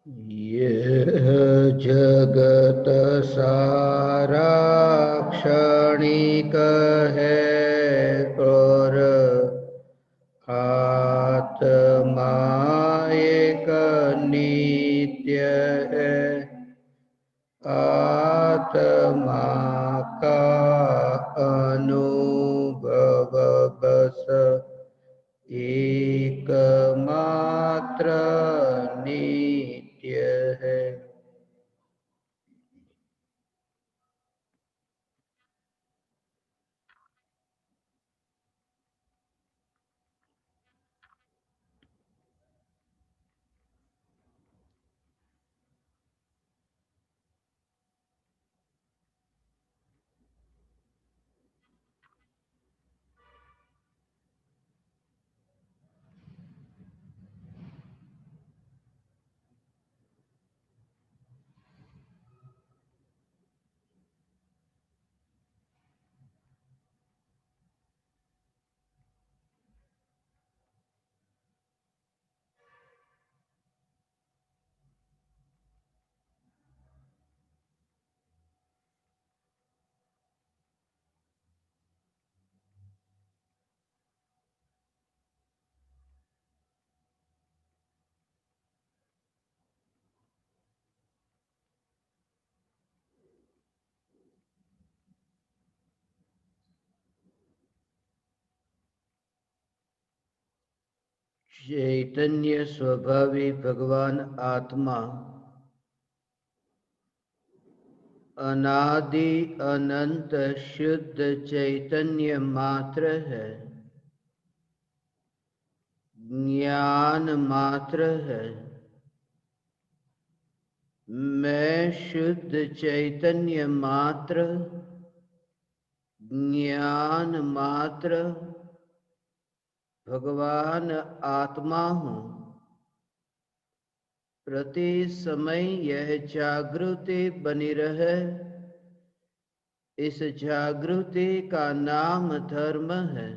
यह जगत सारा क्षणिक है और आत्मा एक नित्य है। आत्मा का अनुभव बस एकमात्र नित्य है। चैतन्य स्वभावी भगवान आत्मा अनादि अनंत शुद्ध चैतन्य मात्र है, ज्ञान मात्र है। मैं शुद्ध चैतन्य मात्र, ज्ञान मात्र भगवान आत्मा हूँ। प्रति समय यह जागृति बनी रहे, इस जागृति का नाम धर्म है।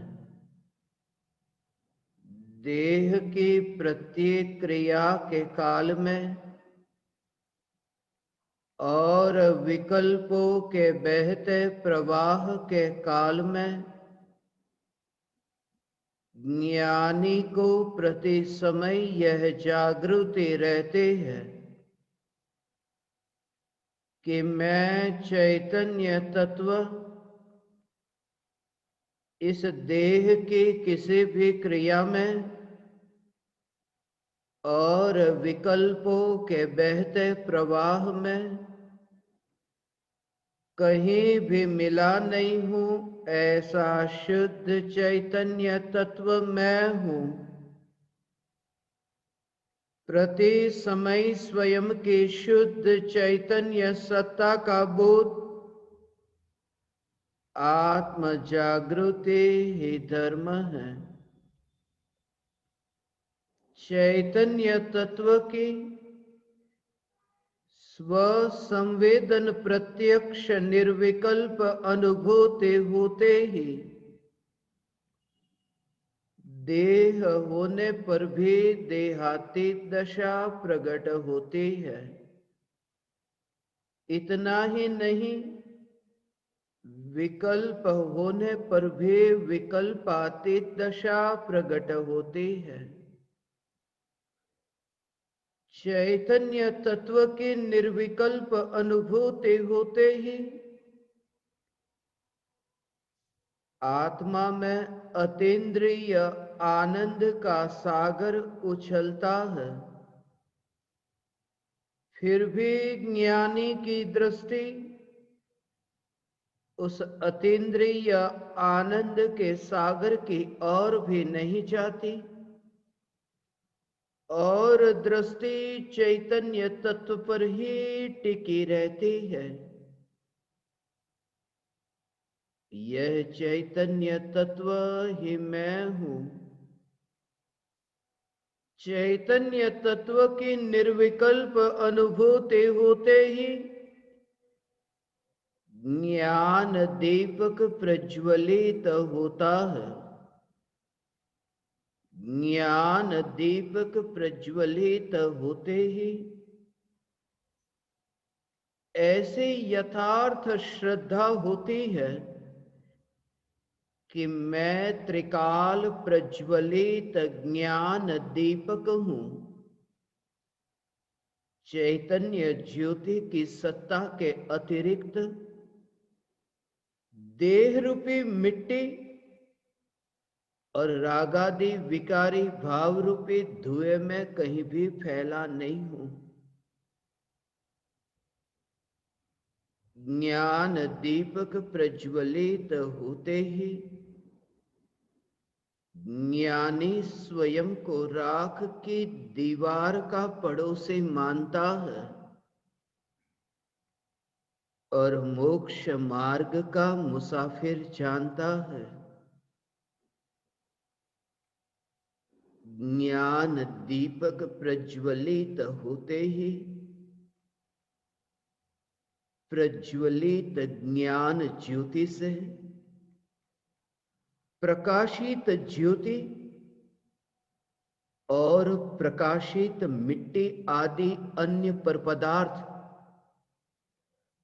देह की प्रत्येक क्रिया के काल में और विकल्पों के बहते प्रवाह के काल में ज्ञानी को प्रति समय यह जागृति रहती है कि मैं चैतन्य तत्व इस देह की किसी भी क्रिया में और विकल्पों के बहते प्रवाह में कहीं भी मिला नहीं हूँ। ऐसा शुद्ध चैतन्य तत्व मैं हूँ। प्रति समय स्वयं की शुद्ध चैतन्य सत्ता का बोध आत्म जागृति ही धर्म है। चैतन्य तत्व की स्व संवेदन प्रत्यक्ष निर्विकल्प अनुभूति होते ही देह होने पर भी देहातीत दशा प्रकट होती है। इतना ही नहीं, विकल्प होने पर भी विकल्पातीत दशा प्रकट होती है। चैतन्य तत्व की निर्विकल्प अनुभूति होते ही आत्मा में अतीन्द्रिय आनंद का सागर उछलता है। फिर भी ज्ञानी की दृष्टि उस अतीन्द्रिय आनंद के सागर की ओर भी नहीं जाती और दृष्टि चैतन्य तत्व पर ही टिकी रहती है। यह चैतन्य तत्व ही मैं हूँ। चैतन्य तत्व की निर्विकल्प अनुभूति होते ही ज्ञान दीपक प्रज्वलित होता है। ज्ञान दीपक प्रज्वलित होते ही ऐसे यथार्थ श्रद्धा होती है कि मैं त्रिकाल प्रज्वलित ज्ञान दीपक हूं, चैतन्य ज्योति की सत्ता के अतिरिक्त देह रूपी मिट्टी और रागादि विकारी भाव रूपी धुएं में कहीं भी फैला नहीं हूं। ज्ञान दीपक प्रज्वलित होते ही ज्ञानी स्वयं को राख की दीवार का पड़ोसी मानता है और मोक्ष मार्ग का मुसाफिर जानता है। ज्ञान दीपक प्रज्वलित होते ही प्रज्वलित ज्ञान ज्योति से प्रकाशित ज्योति और प्रकाशित मिट्टी आदि अन्य पर पदार्थ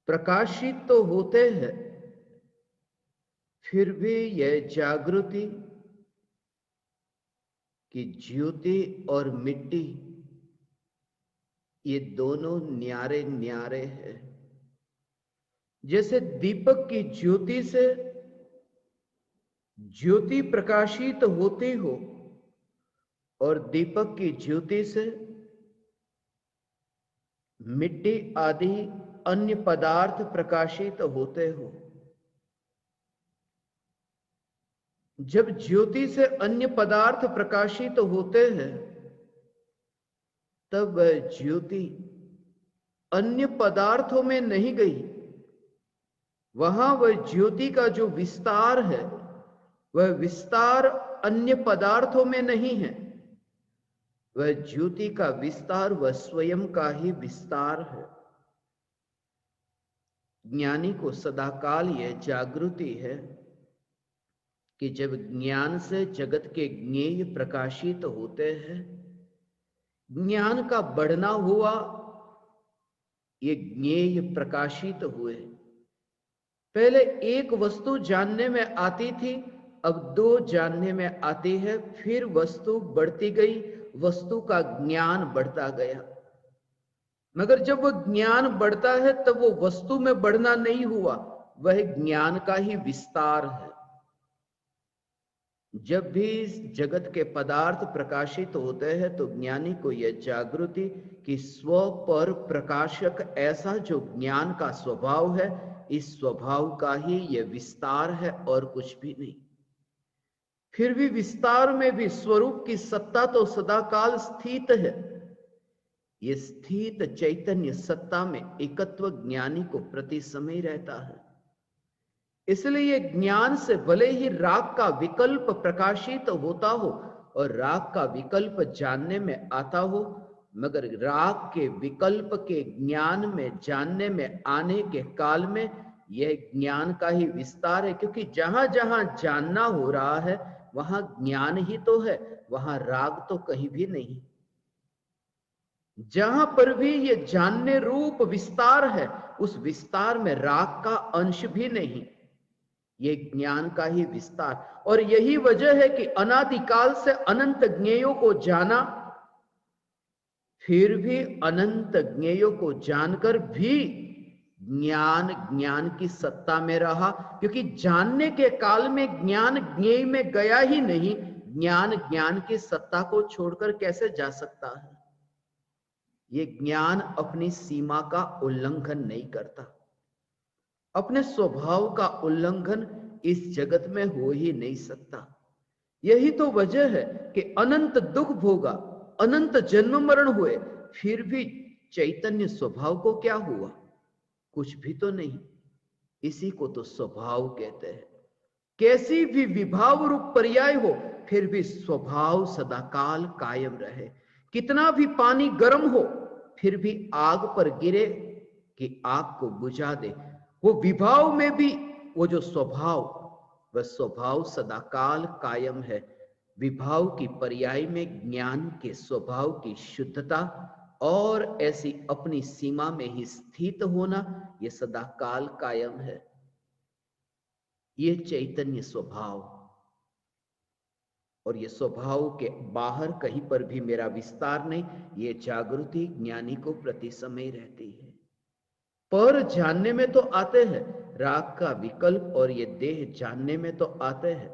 प्रकाशित तो होते हैं, फिर भी यह जागृति कि ज्योति और मिट्टी ये दोनों न्यारे न्यारे हैं। जैसे दीपक की ज्योति से ज्योति प्रकाशित होती हो और दीपक की ज्योति से मिट्टी आदि अन्य पदार्थ प्रकाशित होते हो। जब ज्योति से अन्य पदार्थ प्रकाशित होते हैं तब वह ज्योति अन्य पदार्थों में नहीं गई, वहां वह ज्योति का जो विस्तार है वह विस्तार अन्य पदार्थों में नहीं है, वह ज्योति का विस्तार वह स्वयं का ही विस्तार है। ज्ञानी को सदाकाल यह जागृति है कि जब ज्ञान से जगत के ज्ञेय प्रकाशित होते हैं, ज्ञान का बढ़ना हुआ, ये ज्ञेय प्रकाशित हुए। पहले एक वस्तु जानने में आती थी, अब दो जानने में आती है, फिर वस्तु बढ़ती गई, वस्तु का ज्ञान बढ़ता गया। मगर जब वह ज्ञान बढ़ता है तब वो वस्तु में बढ़ना नहीं हुआ, वह ज्ञान का ही विस्तार है। जब भी जगत के पदार्थ प्रकाशित होते हैं तो ज्ञानी को यह जागृति कि स्व पर प्रकाशक ऐसा जो ज्ञान का स्वभाव है, इस स्वभाव का ही यह विस्तार है और कुछ भी नहीं। फिर भी विस्तार में भी स्वरूप की सत्ता तो सदाकाल स्थित है। ये स्थित चैतन्य सत्ता में एकत्व ज्ञानी को प्रति समय रहता है। इसलिए ज्ञान से भले ही राग का विकल्प प्रकाशित होता हो और राग का विकल्प जानने में आता हो, मगर राग के विकल्प के ज्ञान में जानने में आने के काल में यह ज्ञान का ही विस्तार है, क्योंकि जहां जहां जानना हो रहा है वहां ज्ञान ही तो है, वहां राग तो कहीं भी नहीं। जहां पर भी यह जानने रूप विस्तार है, उस विस्तार में राग का अंश भी नहीं, ये ज्ञान का ही विस्तार। और यही वजह है कि अनादिकाल से अनंत ज्ञेयों को जाना, फिर भी अनंत ज्ञेयों को जानकर भी ज्ञान ज्ञान की सत्ता में रहा, क्योंकि जानने के काल में ज्ञान ज्ञेय में गया ही नहीं। ज्ञान ज्ञान की सत्ता को छोड़कर कैसे जा सकता है? ये ज्ञान अपनी सीमा का उल्लंघन नहीं करता, अपने स्वभाव का उल्लंघन इस जगत में हो ही नहीं सकता। यही तो वजह है कि अनंत दुख भोगा, अनंत जन्म मरण हुए, फिर भी चैतन्य स्वभाव को क्या हुआ? कुछ भी तो नहीं। इसी को तो स्वभाव कहते हैं। कैसी भी विभाव रूप पर्याय हो, फिर भी स्वभाव सदाकाल कायम रहे। कितना भी पानी गर्म हो, फिर भी आग पर गिरे कि आग को बुझा दे, वो विभाव में भी वो जो स्वभाव, वह स्वभाव सदाकाल कायम है। विभाव की पर्याय में ज्ञान के स्वभाव की शुद्धता और ऐसी अपनी सीमा में ही स्थित होना, यह सदा काल कायम है। ये चैतन्य स्वभाव, और ये स्वभाव के बाहर कहीं पर भी मेरा विस्तार नहीं। ये जागृति ज्ञानी को प्रति समय रहती है। पर जानने में तो आते हैं, राग का विकल्प और ये देह जानने में तो आते हैं,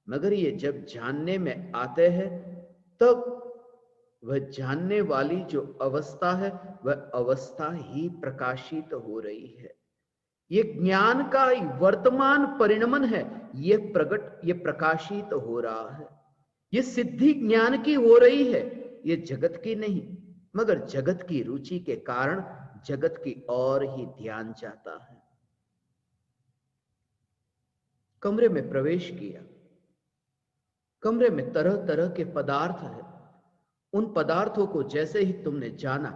मगर ये जब जानने में आते हैं तब वह जानने वाली जो अवस्था है वह अवस्था ही प्रकाशित हो रही है। ये ज्ञान का वर्तमान परिणमन है, ये प्रकट, ये प्रकाशित हो रहा है। ये सिद्धि ज्ञान की हो रही है, ये जगत की नहीं। मगर जगत की रुचि के कारण जगत की ओर ही ध्यान जाता है। कमरे में प्रवेश किया, कमरे में तरह तरह के पदार्थ है। उन पदार्थों को जैसे ही तुमने जाना,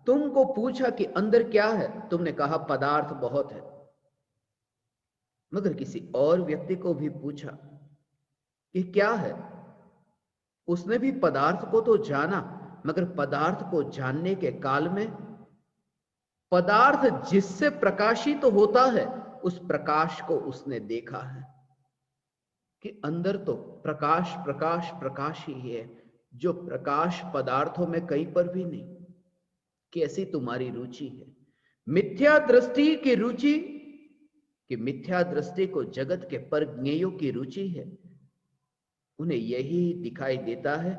तुमको पूछा कि अंदर क्या है, तुमने कहा पदार्थ बहुत है। मगर किसी और व्यक्ति को भी पूछा कि क्या है, उसने भी पदार्थ को तो जाना, मगर पदार्थ को जानने के काल में पदार्थ जिससे प्रकाशित तो होता है उस प्रकाश को उसने देखा है कि अंदर तो प्रकाश प्रकाश प्रकाश ही है, जो प्रकाश पदार्थों में कहीं पर भी नहीं। कैसी तुम्हारी रुचि है? मिथ्या दृष्टि की रुचि, कि मिथ्या दृष्टि को जगत के परज्ञेयों की रुचि है। उन्हें यही दिखाई देता है,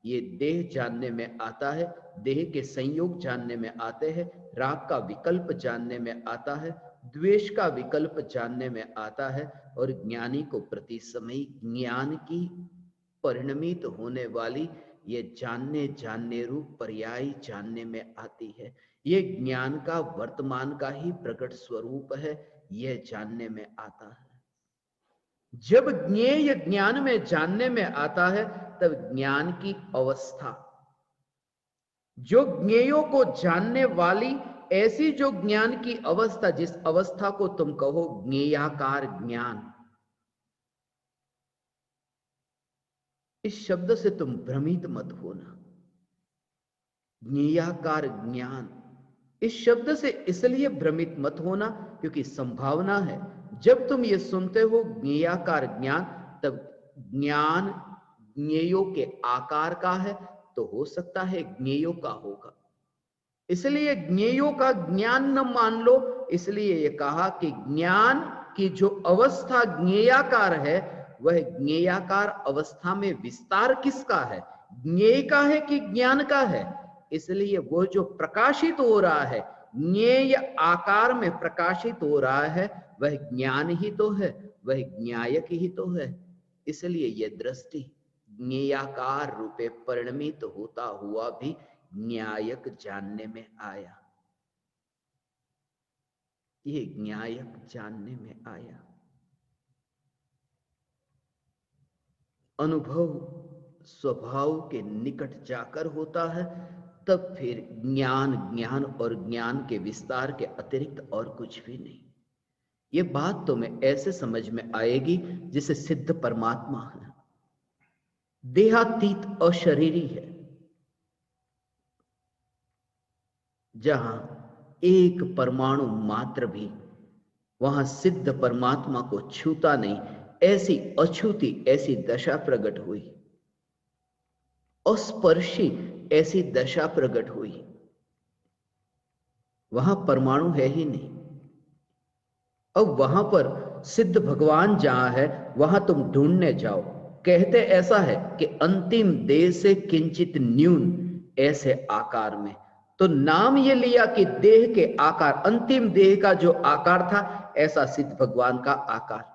ये देह जानने में आता है, देह के संयोग जानने में आते हैं, राग का विकल्प जानने में आता है, द्वेष का विकल्प जानने में आता है, और ज्ञानी को प्रति समय ज्ञान की परिणमित होने वाली ये जानने रूप पर्याय जानने में आती है। ये ज्ञान का वर्तमान का ही प्रकट स्वरूप है, यह जानने में आता है। जब ज्ञेय ज्ञान में जानने में आता है तब ज्ञान की अवस्था, जो ज्ञेयों को जानने वाली ऐसी जो ज्ञान की अवस्था, जिस अवस्था को तुम कहो ज्ञेयाकार ज्ञान, इस शब्द से तुम भ्रमित मत होना। ज्ञेयाकार ज्ञान इस शब्द से इसलिए भ्रमित मत होना क्योंकि संभावना है जब तुम ये सुनते हो ज्ञेयाकार ज्ञान, तब ज्ञान ज्ञेयों के आकार का है, तो हो सकता है ज्ञेयों का होगा। इसलिए ज्ञेयों का ज्ञान न मान लो। इसलिए ये कहा कि ज्ञान की जो अवस्था ज्ञेयाकार है, वह ज्ञेयाकार अवस्था में विस्तार किसका है? ज्ञेय का है कि ज्ञान का है? इसलिए वो जो प्रकाशित हो रहा है, ज्ञेय आकार में प्रकाशित हो रहा है, वह ज्ञान ही तो है, वह ज्ञायक ही तो है। इसलिए यह दृष्टि ज्ञेयाकार रूपे परिणमित होता हुआ भी न्यायक जानने में आया। ये न्यायक जानने में आया। अनुभव स्वभाव के निकट जाकर होता है, तब फिर ज्ञान ज्ञान और ज्ञान के विस्तार के अतिरिक्त और कुछ भी नहीं। ये बात तुम्हें ऐसे समझ में आएगी जिसे सिद्ध परमात्मा है, देहातीत अशरीरी है, जहां एक परमाणु मात्र भी वहां सिद्ध परमात्मा को छूता नहीं। ऐसी अछूती ऐसी दशा प्रकट हुई, अस्पर्शी ऐसी दशा प्रकट हुई। वहां परमाणु है ही नहीं। अब वहां पर सिद्ध भगवान जहां है वहां तुम ढूंढने जाओ। कहते ऐसा है कि अंतिम देह से किंचित न्यून ऐसे आकार में, तो नाम ये लिया कि देह के आकार, अंतिम देह का जो आकार था ऐसा सिद्ध भगवान का आकार,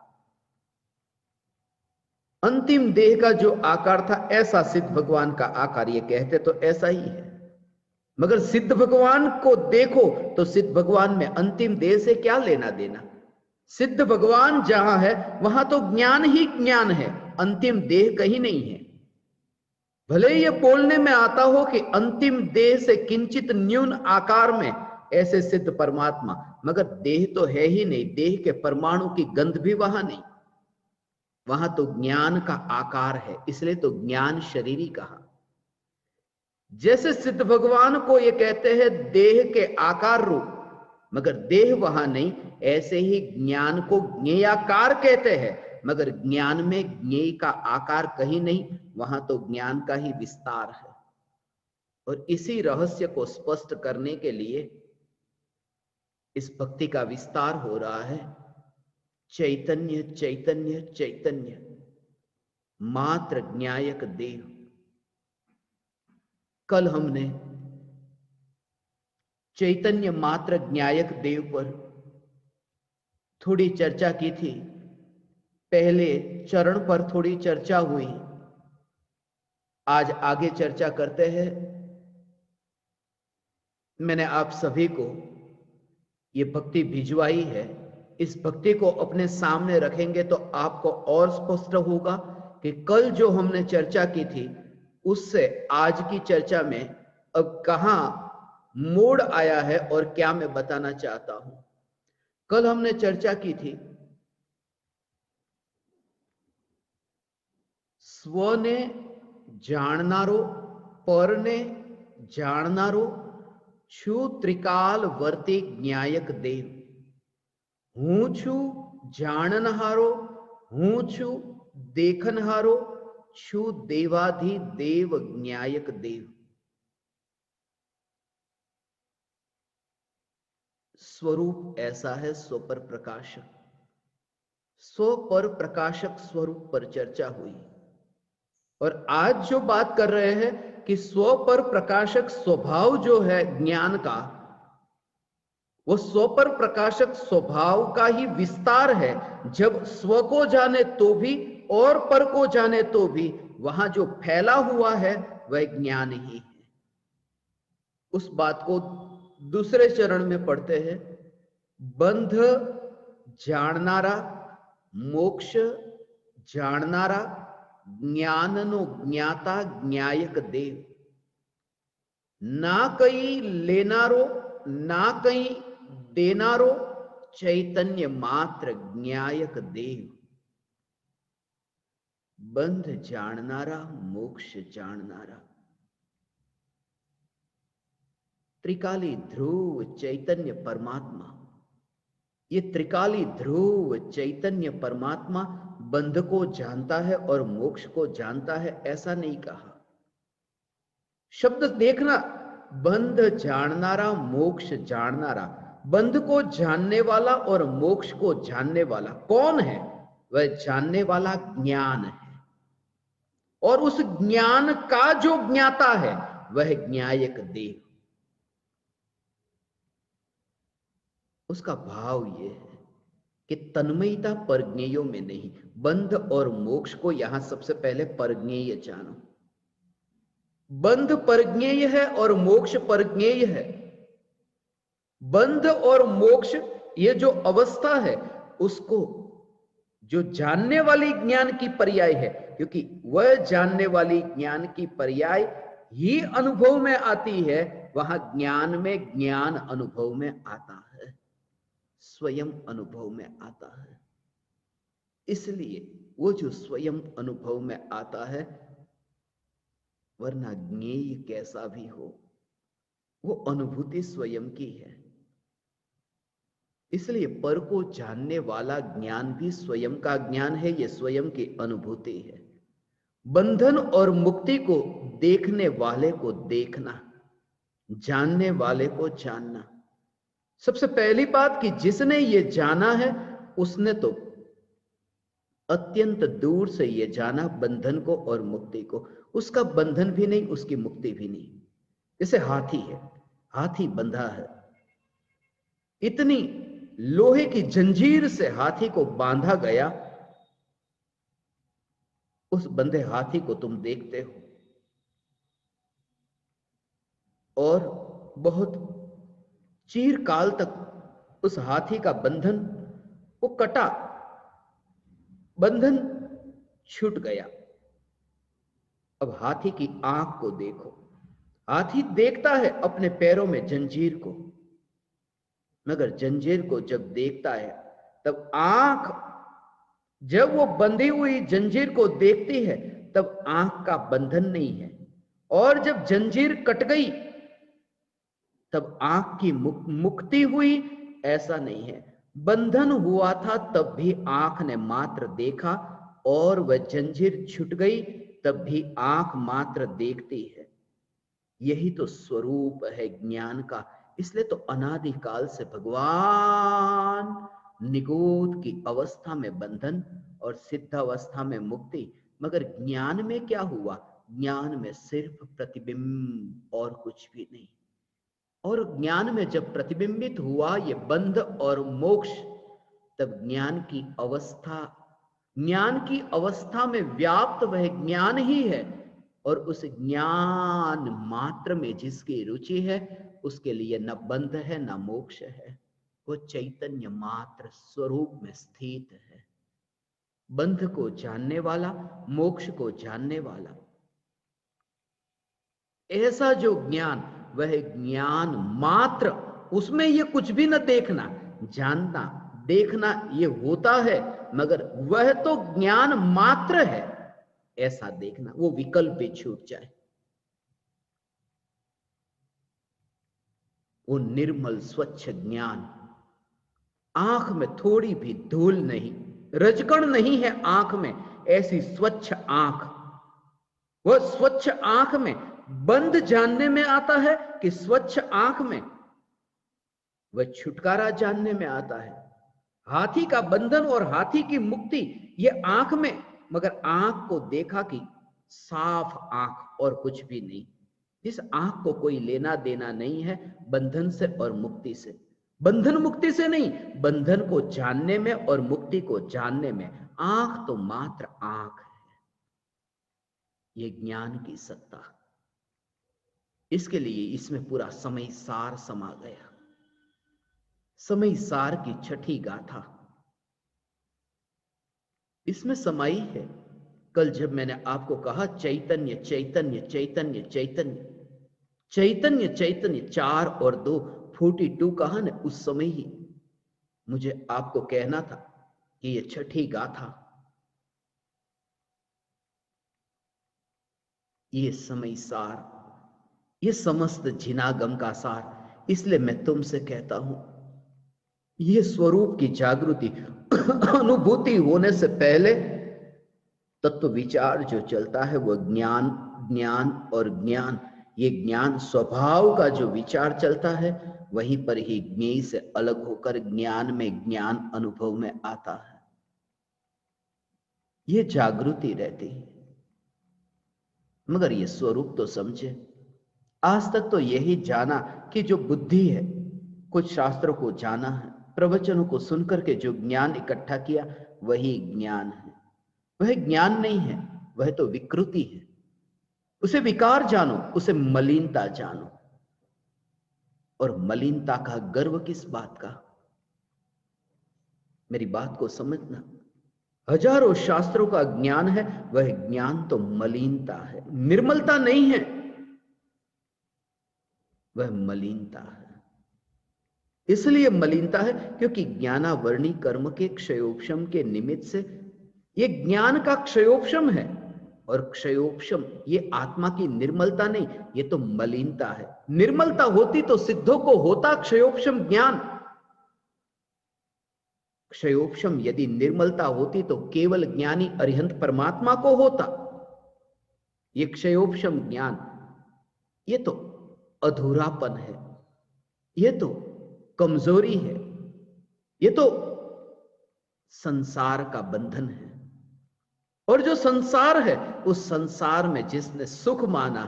अंतिम देह का जो आकार था ऐसा सिद्ध भगवान का आकार। ये कहते तो ऐसा ही है, मगर सिद्ध भगवान को देखो तो सिद्ध भगवान में अंतिम देह से क्या लेना देना। सिद्ध भगवान जहां है वहां तो ज्ञान ही ज्ञान है, अंतिम देह कहीं नहीं है। भले ये बोलने में आता हो कि अंतिम देह से किंचित न्यून आकार में ऐसे सिद्ध परमात्मा, मगर देह तो है ही नहीं, देह के परमाणु की गंध भी वहां नहीं। वहां तो ज्ञान का आकार है, इसलिए तो ज्ञान शरीरी कहा। जैसे सिद्ध भगवान को ये कहते हैं देह के आकार रूप, मगर देह वहां नहीं, ऐसे ही ज्ञान को ज्ञेयाकार कहते हैं, मगर ज्ञान में ज्ञेय का आकार कहीं नहीं, वहां तो ज्ञान का ही विस्तार है। और इसी रहस्य को स्पष्ट करने के लिए इस भक्ति का विस्तार हो रहा है। चैतन्य चैतन्य चैतन्य मात्र ज्ञायक देव। कल हमने चैतन्य मात्र ज्ञायक देव पर थोड़ी चर्चा की थी। पहले चरण पर थोड़ी चर्चा हुई, आज आगे चर्चा करते हैं। मैंने आप सभी को ये भक्ति भिजवाई है। इस भक्ति को अपने सामने रखेंगे तो आपको और स्पष्ट होगा कि कल जो हमने चर्चा की थी उससे आज की चर्चा में अब कहां मोड़ आया है और क्या मैं बताना चाहता हूं। कल हमने चर्चा की थी स्व ने जाणनारो परने जाणनारो છું ત્રિકાલ વર્તી જ્ઞાયક દેવ। હું છું જાણનહારો, હું છું देखनहारो, છું देवाधि देव ज्ञायक देव। स्वरूप ऐसा है स्व पर प्रकाशक। स्व पर प्रकाशक स्वरूप पर चर्चा हुई और आज जो बात कर रहे हैं कि स्व पर प्रकाशक स्वभाव जो है ज्ञान का, वो स्व पर प्रकाशक स्वभाव का ही विस्तार है। जब स्व को जाने तो भी और पर को जाने तो भी वहां जो फैला हुआ है वह ज्ञान ही है। उस बात को दूसरे चरण में पढ़ते हैं। बंध जाणनारा, मोक्ष जाणनारा, ज्ञाननो ज्ञाता ज्ञायक देव। ना कहीं लेनारो ना कहीं देनारो, चैतन्य मात्र ज्ञायक देव। बंध जाणनारा, मोक्ष जाणनारा, त्रिकाली ध्रुव चैतन्य परमात्मा। ये त्रिकाली ध्रुव चैतन्य परमात्मा बंध को जानता है और मोक्ष को जानता है, ऐसा नहीं कहा। शब्द देखना, बंध जाननारा, मोक्ष जाननारा। बंध को जानने वाला और मोक्ष को जानने वाला कौन है? वह जानने वाला ज्ञान है, और उस ज्ञान का जो ज्ञाता है वह ज्ञायक देव। उसका भाव यह है कि तन्मयता परज्ञेयों में नहीं। बंध और मोक्ष को यहां सबसे पहले परज्ञेय जानो। बंध परज्ञेय है और मोक्ष परज्ञेय है। बंध और मोक्ष ये जो अवस्था है उसको जो जानने वाली ज्ञान की पर्याय है, क्योंकि वह जानने वाली ज्ञान की पर्याय ही अनुभव में आती है, वहां ज्ञान में ज्ञान अनुभव में आता है, स्वयं अनुभव में आता है। इसलिए वो जो स्वयं अनुभव में आता है, वरना ज्ञेय कैसा भी हो, वो अनुभूति स्वयं की है। इसलिए पर को जानने वाला ज्ञान भी स्वयं का ज्ञान है, ये स्वयं की अनुभूति है। बंधन और मुक्ति को देखने वाले को देखना, जानने वाले को जानना। सबसे पहली बात कि जिसने ये जाना है उसने तो अत्यंत दूर से ये जाना बंधन को और मुक्ति को। उसका बंधन भी नहीं, उसकी मुक्ति भी नहीं। जैसे हाथी है, हाथी बंधा है, इतनी लोहे की जंजीर से हाथी को बांधा गया, उस बंधे हाथी को तुम देखते हो और बहुत चिरकाल तक उस हाथी का बंधन वो कटा, बंधन छूट गया। अब हाथी की आंख को देखो। हाथी देखता है अपने पैरों में जंजीर को, मगर जंजीर को जब देखता है तब आंख, जब वो बंधी हुई जंजीर को देखती है तब आंख का बंधन नहीं है, और जब जंजीर कट गई तब आंख की मुक्ति हुई, ऐसा नहीं है। बंधन हुआ था तब भी आंख ने मात्र देखा, और वह जंजीर छूट गई तब भी आंख मात्र देखती है। यही तो स्वरूप है ज्ञान का। इसलिए तो अनादिकाल से भगवान निगोद की अवस्था में बंधन और सिद्धावस्था में मुक्ति, मगर ज्ञान में क्या हुआ? ज्ञान में सिर्फ प्रतिबिंब और कुछ भी नहीं। और ज्ञान में जब प्रतिबिंबित हुआ ये बंध और मोक्ष, तब ज्ञान की अवस्था में व्याप्त वह ज्ञान ही है। और उस ज्ञान मात्र में जिसकी रुचि है, उसके लिए न बंध है न मोक्ष है। वो चैतन्य मात्र स्वरूप में स्थित है। बंध को जानने वाला, मोक्ष को जानने वाला, ऐसा जो ज्ञान, वह ज्ञान मात्र, उसमें ये कुछ भी न देखना, जानना देखना ये होता है, मगर वह तो ज्ञान मात्र है, ऐसा देखना, वो विकल्प भी छूट जाए। वो निर्मल स्वच्छ ज्ञान, आंख में थोड़ी भी धूल नहीं, रजकण नहीं है आंख में, ऐसी स्वच्छ आंख। वह स्वच्छ आंख में बंद जानने में आता है कि स्वच्छ आंख में वह छुटकारा जानने में आता है? हाथी का बंधन और हाथी की मुक्ति ये आंख में, मगर आंख को देखा कि साफ आंख और कुछ भी नहीं। इस आंख को कोई लेना देना नहीं है बंधन से और मुक्ति से। बंधन मुक्ति से नहीं, बंधन को जानने में और मुक्ति को जानने में। आंख तो मात्र आंख है। ये ज्ञान की सत्ता, इसके लिए इसमें पूरा समय सार समा गया। समय सार की छठी गाथा इसमें समाई है। कल जब मैंने आपको कहा चैतन्य चैतन्य चैतन्य चैतन्य चैतन्य चैतन्य 4 और 2 42 कहा न, उस समय ही मुझे आपको कहना था कि ये छठी गाथा, ये समय सार, ये समस्त जिनागम का सार। इसलिए मैं तुमसे कहता हूं, ये स्वरूप की जागृति अनुभूति होने से पहले तत्व विचार जो चलता है वो ज्ञान ज्ञान और ज्ञान। ये ज्ञान स्वभाव का जो विचार चलता है, वहीं पर ही ज्ञेय से अलग होकर ज्ञान में ज्ञान अनुभव में आता है। ये जागृति रहती है, मगर ये स्वरूप तो समझे। आज तक तो यही जाना कि जो बुद्धि है, कुछ शास्त्रों को जाना है, प्रवचनों को सुनकर के जो ज्ञान इकट्ठा किया वही ज्ञान है। वह ज्ञान नहीं है, वह तो विकृति है। उसे विकार जानो, उसे मलिनता जानो। और मलिनता का गर्व किस बात का? मेरी बात को समझना। हजारों शास्त्रों का ज्ञान है, वह ज्ञान तो मलिनता है, निर्मलता नहीं है, वह मलिनता है। इसलिए मलिनता है क्योंकि ज्ञानावर्णी कर्म के क्षयोपशम के निमित्त से ये ज्ञान का क्षयोपशम है। और क्षयोपशम ये आत्मा की निर्मलता नहीं, ये तो मलिनता है। निर्मलता होती तो सिद्धों को होता क्षयोपशम ज्ञान। क्षयोपशम यदि निर्मलता होती तो केवल ज्ञानी अरिहंत परमात्मा को होता। ये क्षयोपशम ज्ञान, ये तो अधूरापन है, ये तो कमजोरी है, ये तो संसार का बंधन है। और जो संसार है, उस संसार में जिसने सुख माना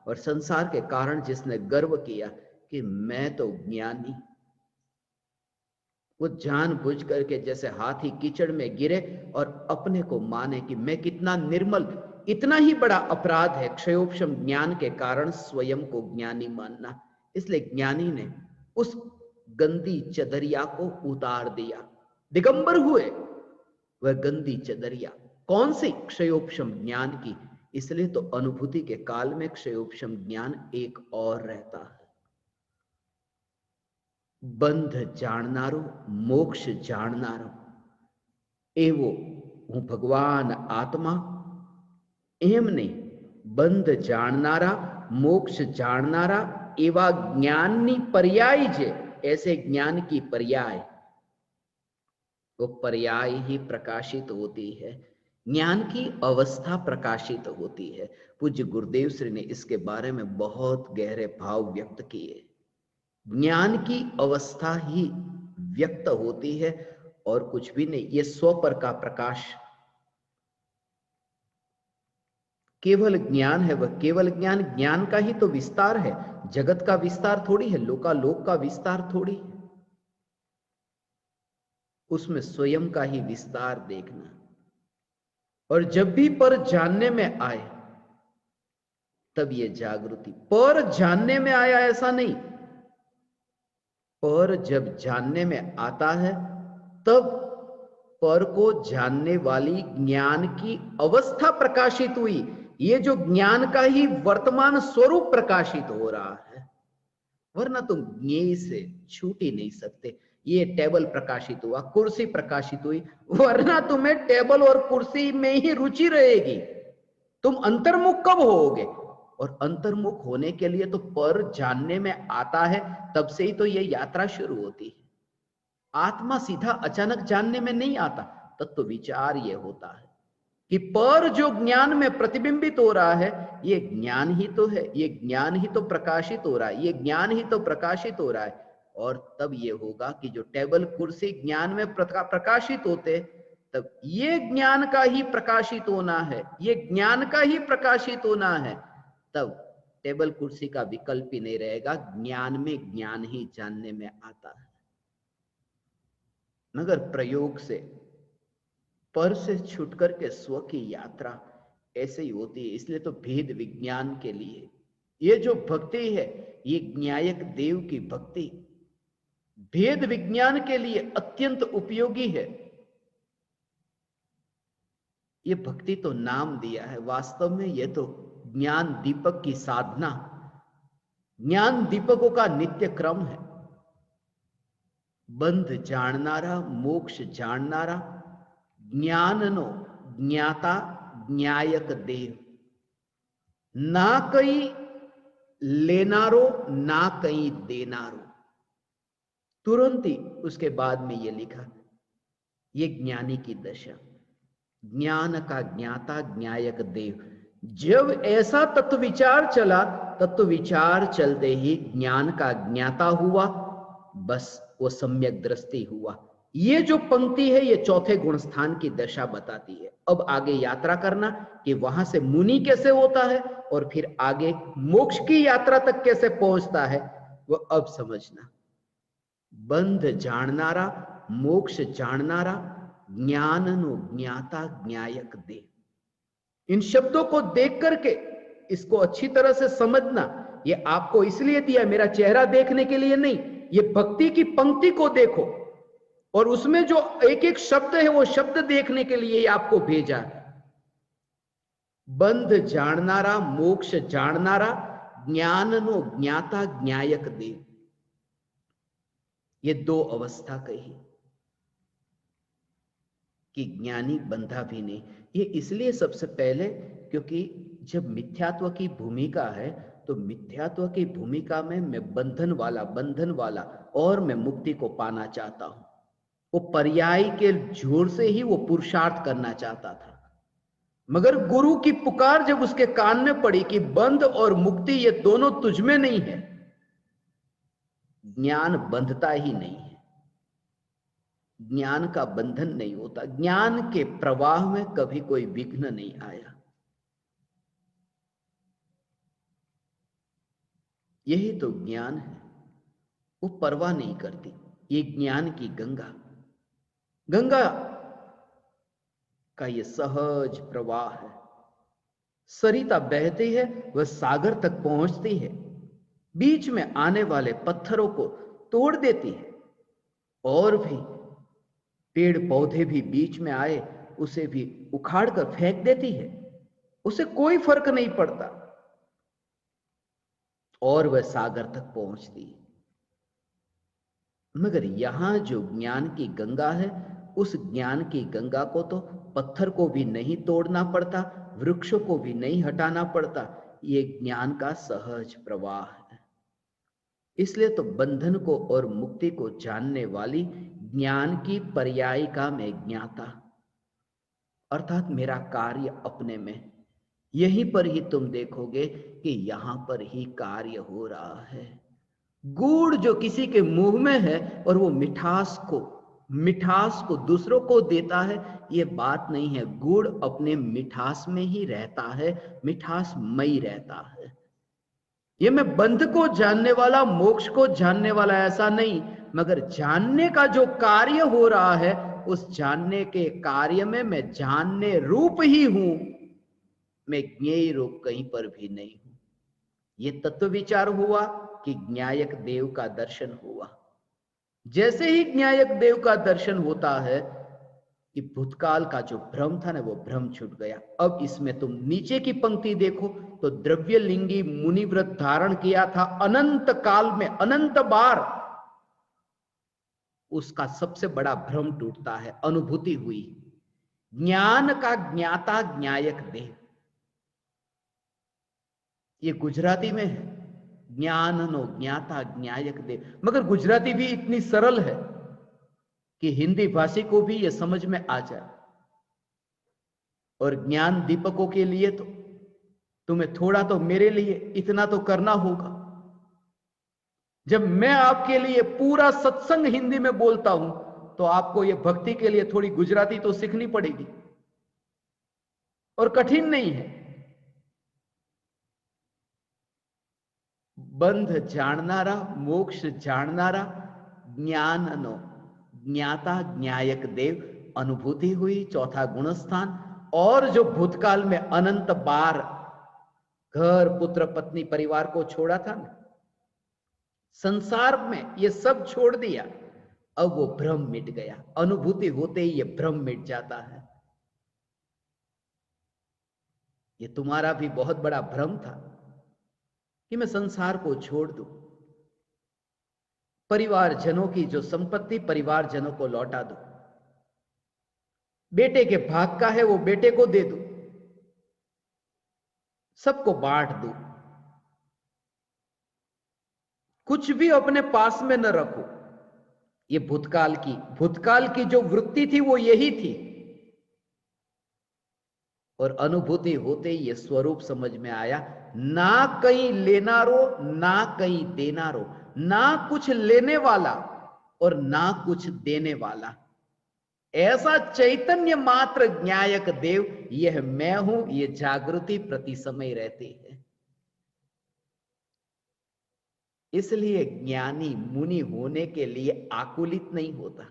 और संसार के कारण जिसने गर्व किया कि मैं तो ज्ञानी, वो जानबूझ करके जैसे हाथी कीचड़ में गिरे और अपने को माने कि मैं कितना निर्मल, इतना ही बड़ा अपराध है क्षयोपशम ज्ञान के कारण स्वयं को ज्ञानी मानना। इसलिए ज्ञानी ने उस गंदी चदरिया को उतार दिया, दिगंबर हुए। वह गंदी चदरिया कौन सी? क्षयोपशम ज्ञान की। इसलिए तो अनुभूति के काल में क्षयोपशम ज्ञान एक और रहता है। બંધ જાણનારો મોક્ષ જાણનારો એવો હું ભગવાન આત્મા એમ નહીં, બંધ જાણનારા, મોક્ષ જાણનારા એવા જ્ઞાનની पर्याय છે, ऐसे ज्ञान की पर्याय, वो पर्याय ही प्रकाशित होती है, ज्ञान की अवस्था प्रकाशित होती है। पूज्य गुरुदेव श्री ने इसके बारे में बहुत गहरे भाव व्यक्त किए। ज्ञान की अवस्था ही व्यक्त होती है और कुछ भी नहीं। ये स्व पर का प्रकाश केवल ज्ञान है, वह केवल ज्ञान, ज्ञान का ही तो विस्तार है, जगत का विस्तार थोड़ी है, लोकालोक का विस्तार थोड़ी है। उसमें स्वयं का ही विस्तार देखना। और जब भी पर जानने में आए तब ये जागृति, पर जानने में आया ऐसा नहीं, पर जब जानने में आता है तब पर को जानने वाली ज्ञान की अवस्था प्रकाशित हुई। ये जो ज्ञान का ही वर्तमान स्वरूप प्रकाशित हो रहा है, वरना तुम ज्ञेय से छूट ही नहीं सकते। ये टेबल प्रकाशित हुआ, कुर्सी प्रकाशित हुई, वरना तुम्हें टेबल और कुर्सी में ही रुचि रहेगी। तुम अंतर्मुख कब होगे? और अंतर्मुख होने के लिए तो पर जानने में आता है, तब से ही तो ये यात्रा शुरू होती है। आत्मा सीधा अचानक जानने में नहीं आता, तत्व विचार ये होता है कि पर जो ज्ञान में प्रतिबिंबित हो रहा है, ये ज्ञान ही तो है, ये ज्ञान ही तो प्रकाशित हो रहा है, ये ज्ञान ही तो प्रकाशित हो रहा है। और तब ये होगा कि जो टेबल कुर्सी ज्ञान में प्रकाशित होते, तब ये ज्ञान का ही प्रकाशित होना है, ये ज्ञान का ही प्रकाशित होना है, तब टेबल कुर्सी का विकल्प ही नहीं रहेगा। ज्ञान में ज्ञान ही जानने में आता है। मगर प्रयोग से, पर से छूटकर के स्व की यात्रा ऐसे ही होती है। इसलिए तो भेद विज्ञान के लिए ये जो भक्ति है, ये ज्ञायक देव की भक्ति भेद विज्ञान के लिए अत्यंत उपयोगी है। ये भक्ति तो नाम दिया है, वास्तव में ये तो ज्ञान दीपक की साधना, ज्ञान दीपकों का नित्य क्रम है। बंध जाणनारा, मोक्ष जाणनारा, ज्ञाननो ज्ञाता ज्ञायक देव, ना कहीं लेनारो ना कहीं देनारो। तुरंत ही उसके बाद में ये लिखा, ये ज्ञानी की दशा, ज्ञान का ज्ञाता ज्ञायक देव। जब ऐसा तत्व विचार चला, तत्व विचार चलते ही ज्ञान का ज्ञाता हुआ, बस वो सम्यक दृष्टि हुआ। ये जो पंक्ति है, ये चौथे गुण स्थान की दशा बताती है। अब आगे यात्रा करना कि वहां से मुनि कैसे होता है और फिर आगे मोक्ष की यात्रा तक कैसे पहुंचता है, वो अब समझना। बंध जाणनारा, मोक्ष जाणनारा, ज्ञाननो ज्ञाता ज्ञायक दे। इन शब्दों को देख करके इसको अच्छी तरह से समझना। ये आपको इसलिए दिया, मेरा चेहरा देखने के लिए नहीं, ये भक्ति की पंक्ति को देखो और उसमें जो एक एक शब्द है, वो शब्द देखने के लिए आपको भेजा। बंध जाणनारा, मोक्ष जाणनारा, ज्ञाननो ज्ञाता ज्ञायक दे। ये दो अवस्था कही कि ज्ञानी बंधा भी नहीं। ये इसलिए सबसे पहले क्योंकि जब मिथ्यात्व की भूमिका है, तो मिथ्यात्व की भूमिका में मैं बंधन वाला और मैं मुक्ति को पाना चाहता हूं। वो पर्याय के जोर से ही वो पुरुषार्थ करना चाहता था। मगर गुरु की पुकार जब उसके कान में पड़ी कि बंध और मुक्ति ये दोनों तुझ में नहीं है, ज्ञान बंधता ही नहीं है, ज्ञान का बंधन नहीं होता, ज्ञान के प्रवाह में कभी कोई विघ्न नहीं आया। यही तो ज्ञान है, वो परवाह नहीं करती। ये ज्ञान की गंगा, गंगा का ये सहज प्रवाह है। सरिता बहती है, वह सागर तक पहुंचती है, बीच में आने वाले पत्थरों को तोड़ देती है, और भी पेड़ पौधे भी बीच में आए उसे भी उखाड़ कर फेंक देती है, उसे कोई फर्क नहीं पड़ता, और वह सागर तक पहुंचती है। मगर यहां जो ज्ञान की गंगा है, उस ज्ञान की गंगा को तो पत्थर को भी नहीं तोड़ना पड़ता, वृक्षों को भी नहीं हटाना पड़ता। ये ज्ञान का सहज प्रवाह है। इसलिए तो बंधन को और मुक्ति को जानने वाली ज्ञान की पर्यायिका में ज्ञाता, अर्थात मेरा कार्य अपने में। यहीं पर ही तुम देखोगे कि यहां पर ही कार्य हो रहा है। गुड़ जो किसी के मुंह में है और वो मिठास को दूसरों को देता है, ये बात नहीं है। गुड़ अपने मिठास में ही रहता है, मिठास मई रहता है। ये मैं बंध को जानने वाला, मोक्ष को जानने वाला ऐसा नहीं, मगर जानने का जो कार्य हो रहा है, उस जानने के कार्य में मैं जानने रूप ही हूं, मैं ज्ञेय रूप कहीं पर भी नहीं हूं। ये तत्व विचार हुआ कि ज्ञायक देव का दर्शन हुआ। जैसे ही ज्ञायक देव का दर्शन होता है कि भूतकाल का जो भ्रम था ना, वो भ्रम छूट गया। अब इसमें तुम नीचे की पंक्ति देखो तो द्रव्यलिंगी मुनिव्रत धारण किया था अनंत काल में, अनंत बार। उसका सबसे बड़ा भ्रम टूटता है, अनुभूति हुई। ज्ञान का ज्ञाता ज्ञायक देव, ये गुजराती में है, ज्ञान नो ज्ञाता ज्ञायक देव। मगर गुजराती भी इतनी सरल है कि हिंदी भाषी को भी यह समझ में आ जाए। और ज्ञान दीपकों के लिए तो तुम्हें थोड़ा तो मेरे लिए इतना तो करना होगा। जब मैं आपके लिए पूरा सत्संग हिंदी में बोलता हूं, तो आपको यह भक्ति के लिए थोड़ी गुजराती तो सीखनी पड़ेगी, और कठिन नहीं है। बंध जाननारा, मोक्ष जाननारा, ज्ञाननो ज्ञाता ज्ञायक देव, अनुभूति हुई, चौथा गुणस्थान। और जो भूतकाल में अनंत बार घर, पुत्र, पत्नी, परिवार को छोड़ा था ना, संसार में ये सब छोड़ दिया, अब वो भ्रम मिट गया। अनुभूति होते ही ये भ्रम मिट जाता है। ये तुम्हारा भी बहुत बड़ा भ्रम था कि मैं संसार को छोड़ दूं, परिवारजनों की जो संपत्ति परिवारजनों को लौटा दूं, बेटे के भाग का है वो बेटे को दे दूं, सबको बांट दूं, कुछ भी अपने पास में न रखो। ये भूतकाल की जो वृत्ति थी वो यही थी। और अनुभूति होते ही ये स्वरूप समझ में आया, ना कहीं लेना रो, ना कहीं देना रो, ना कुछ लेने वाला और ना कुछ देने वाला। ऐसा चैतन्य मात्र ज्ञायक देव, यह मैं हूं, ये जागृति प्रति समय रहती है। इसलिए ज्ञानी मुनि होने के लिए आकुलित नहीं होता।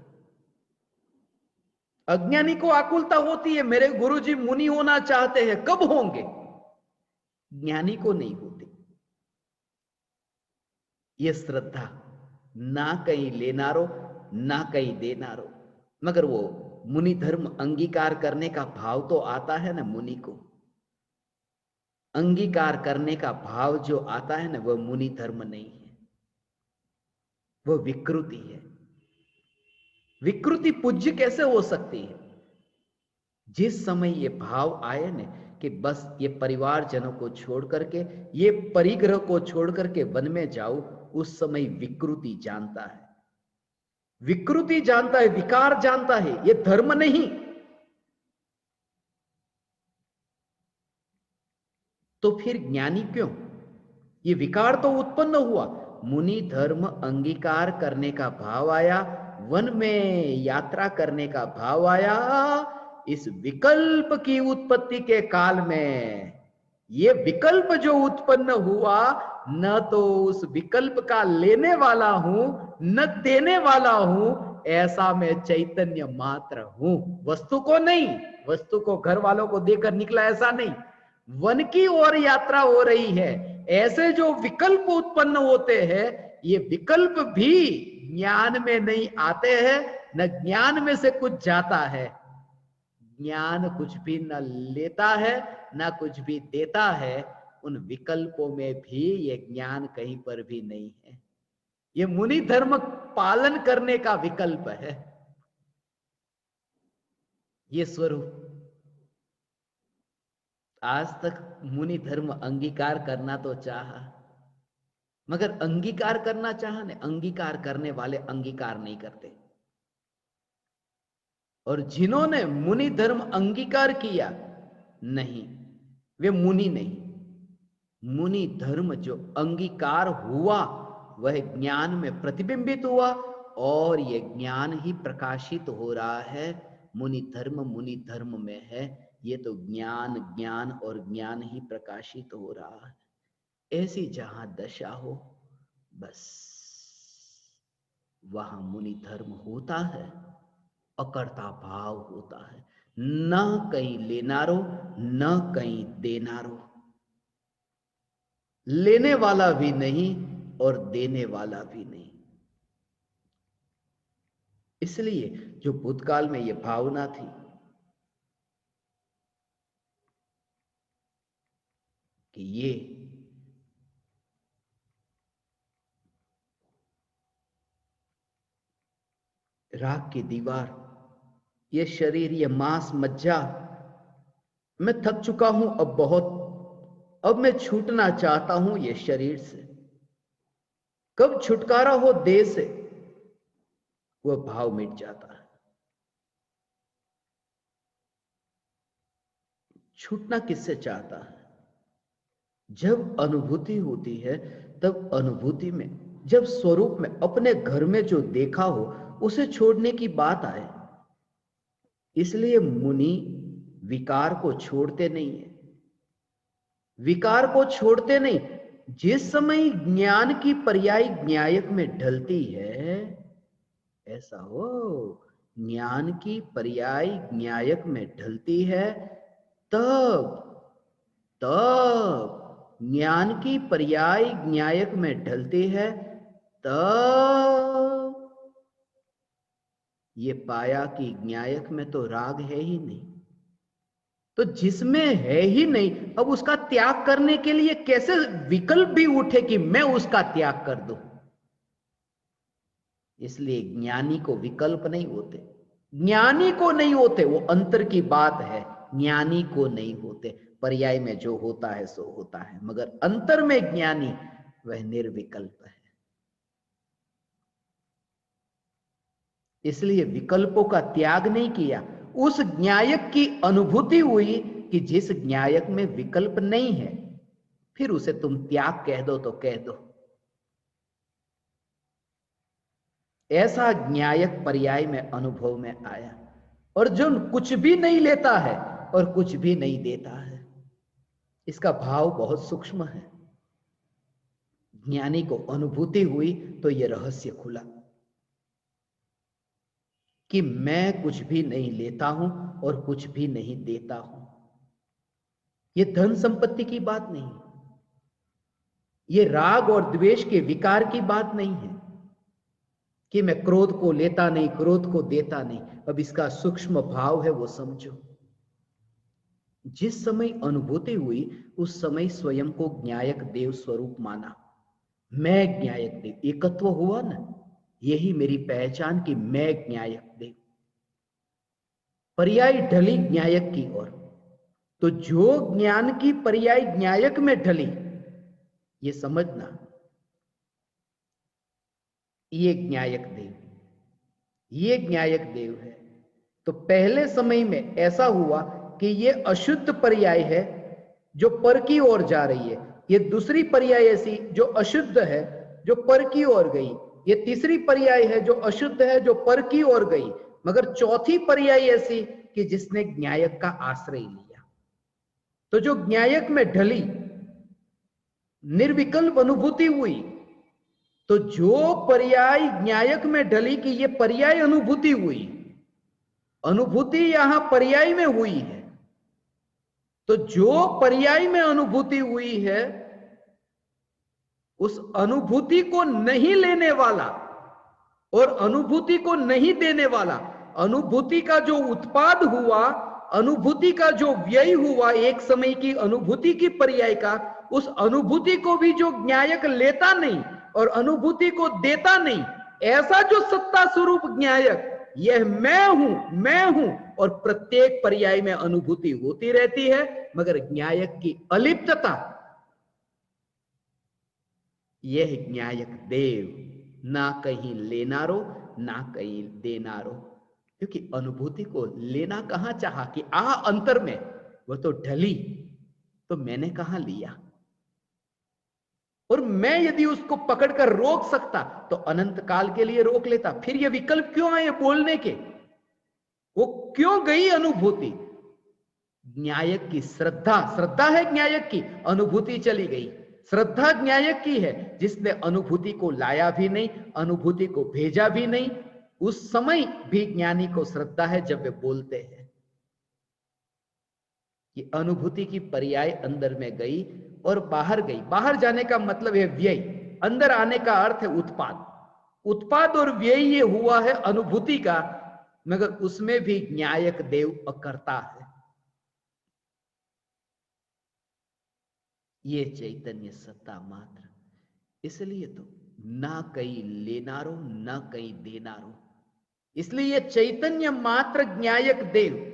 अज्ञानी को आकुलता होती है, मेरे गुरुजी मुनि होना चाहते हैं, कब होंगे? ज्ञानी को नहीं होती ये श्रद्धा। ना कहीं लेना रो, ना कहीं देना रो। मगर वो मुनि धर्म अंगीकार करने का भाव तो आता है ना मुनि को। अंगीकार करने का भाव जो आता है ना, वह मुनि धर्म नहीं है, वह विकृति है। विकृति पूज्य कैसे हो सकती है? जिस समय ये भाव आए न कि बस ये परिवारजनों को छोड़ करके, ये परिग्रह को छोड़ करके वन में जाओ, उस समय विकृति जानता है, विकृति जानता है, विकार जानता है, ये धर्म नहीं। तो फिर ज्ञानी क्यों? ये विकार तो उत्पन्न हुआ, मुनि धर्म अंगीकार करने का भाव आया, वन में यात्रा करने का भाव आया। इस विकल्प की उत्पत्ति के काल में ये विकल्प जो उत्पन्न हुआ, न तो उस विकल्प का लेने वाला हूं, न देने वाला हूं, ऐसा मैं चैतन्य मात्र हूं, वस्तु को नहीं। वस्तु को घर वालों को देकर निकला ऐसा नहीं, वन की ओर यात्रा हो रही है। ऐसे जो विकल्प उत्पन्न होते हैं, ये विकल्प भी ज्ञान में नहीं आते हैं, न ज्ञान में से कुछ जाता है। ज्ञान कुछ भी न लेता है, न कुछ भी देता है। उन विकल्पों में भी ये ज्ञान कहीं पर भी नहीं है। ये मुनि धर्म पालन करने का विकल्प है। ये स्वरूप आज तक मुनि धर्म अंगीकार करना तो चाहा, मगर अंगीकार करना चाहा ने, अंगीकार करने वाले अंगीकार नहीं करते। और जिन्होंने मुनि धर्म अंगीकार किया, नहीं, वे मुनि नहीं। मुनि धर्म जो अंगीकार हुआ वह ज्ञान में प्रतिबिंबित हुआ, और यह ज्ञान ही प्रकाशित हो रहा है। मुनि धर्म में है, ये तो ज्ञान ज्ञान और ज्ञान ही प्रकाशित हो रहा है। ऐसी जहां दशा हो, बस वहां मुनि धर्म होता है, अकर्ता भाव होता है, न कहीं लेनारो न कहीं देनारो, लेने वाला भी नहीं और देने वाला भी नहीं। इसलिए जो भूतकाल में ये भावना थी कि ये राख की दीवार, ये शरीर, ये मांस मज्जा, मैं थक चुका हूं अब बहुत, अब मैं छूटना चाहता हूं ये शरीर से, कब छुटकारा हो देह से, वह भाव मिट जाता है। छूटना किससे चाहता है? जब अनुभूति होती है, तब अनुभूति में, जब स्वरूप में, अपने घर में जो देखा हो उसे छोड़ने की बात आए। इसलिए मुनि विकार को छोड़ते नहीं है, विकार को छोड़ते नहीं। जिस समय ज्ञान की पर्याय ज्ञायक में ढलती है, ऐसा हो, ज्ञान की पर्याय ज्ञायक में ढलती है, तब ज्ञान की पर्याय ज्ञायक में ढलती है, तब ये पाया कि ज्ञायक में तो राग है ही नहीं। तो जिसमें है ही नहीं, अब उसका त्याग करने के लिए कैसे विकल्प भी उठे कि मैं उसका त्याग कर दूं। इसलिए ज्ञानी को विकल्प नहीं होते, ज्ञानी को नहीं होते, वो अंतर की बात है। ज्ञानी को नहीं होते, पर्याय में जो होता है सो होता है, मगर अंतर में ज्ञानी वह निर्विकल्प है। इसलिए विकल्पों का त्याग नहीं किया। उस ज्ञायक की अनुभूति हुई कि जिस ज्ञायक में विकल्प नहीं है, फिर उसे तुम त्याग कह दो तो कह दो। ऐसा ज्ञायक पर्याय में अनुभव में आया। और जो कुछ भी नहीं लेता है और कुछ भी नहीं देता है, इसका भाव बहुत सूक्ष्म है। ज्ञानी को अनुभूति हुई तो यह रहस्य खुला कि मैं कुछ भी नहीं लेता हूं और कुछ भी नहीं देता हूं। यह धन संपत्ति की बात नहीं, यह राग और द्वेष के विकार की बात नहीं है कि मैं क्रोध को लेता नहीं, क्रोध को देता नहीं। अब इसका सूक्ष्म भाव है, वो समझो। जिस समय अनुभूति हुई उस समय स्वयं को ज्ञायक देव स्वरूप माना। मैं ज्ञायक देव, एकत्व हुआ ना, यही मेरी पहचान कि मैं ज्ञायक देव। पर्याय ढली ज्ञायक की ओर, तो जो ज्ञान की पर्याय ज्ञायक में ढली, ये समझना ये ज्ञायक देव, ये ज्ञायक देव है। तो पहले समय में ऐसा हुआ कि ये अशुद्ध पर्याय है जो पर की ओर जा रही है, ये दूसरी पर्याय ऐसी जो अशुद्ध है जो पर की ओर गई, ये तीसरी पर्याय है जो अशुद्ध है जो पर की ओर गई, मगर चौथी पर्याय ऐसी कि जिसने ज्ञायक का आश्रय लिया। तो जो ज्ञायक में ढली, निर्विकल्प अनुभूति हुई, तो जो पर्याय ज्ञायक में ढली कि ये पर्याय अनुभूति हुई, अनुभूति यहां पर्याय में हुई है, तो जो पर्याय में अनुभूति हुई है उस अनुभूति को नहीं लेने वाला और अनुभूति को नहीं देने वाला, अनुभूति का जो उत्पाद हुआ, अनुभूति का जो व्यय हुआ, एक समय की अनुभूति की पर्याय का, उस अनुभूति को भी जो ज्ञायक लेता नहीं और अनुभूति को देता नहीं, ऐसा जो सत्ता स्वरूप ज्ञायक, यह मैं हूं, और प्रत्येक पर्याय में अनुभूति होती रहती है, मगर ज्ञायक की अलिप्तता, यह ज्ञायक देव ना कहीं लेनारो ना कहीं देनारो। क्योंकि अनुभूति को लेना कहां चाहा कि अंतर में वो तो ढली, तो मैंने कहां लिया। और मैं यदि उसको पकड़कर रोक सकता तो अनंत काल के लिए रोक लेता। फिर ये विकल्प क्यों आए बोलने के? वो क्यों गई अनुभूति? न्यायक की श्रद्धा, श्रद्धा है न्यायक की, अनुभूति चली गई। श्रद्धा न्यायक की है जिसने अनुभूति को लाया भी नहीं, अनुभूति को भेजा भी नहीं। उस समय भी ज्ञानी को श्रद्धा है जब वे बोलते हैं कि अनुभूति की पर्याय अंदर में गई और बाहर गई। बाहर जाने का मतलब है व्यय, अंदर आने का अर्थ है उत्पाद। उत्पाद और व्यय ये हुआ है अनुभूति का, मगर उसमें भी न्यायक देव अकर्ता है। ये चैतन्य सत्ता मात्र, इसलिए तो ना कहीं लेनारो ना कहीं देनारो। इसलिए ये चैतन्य मात्र न्यायक देव,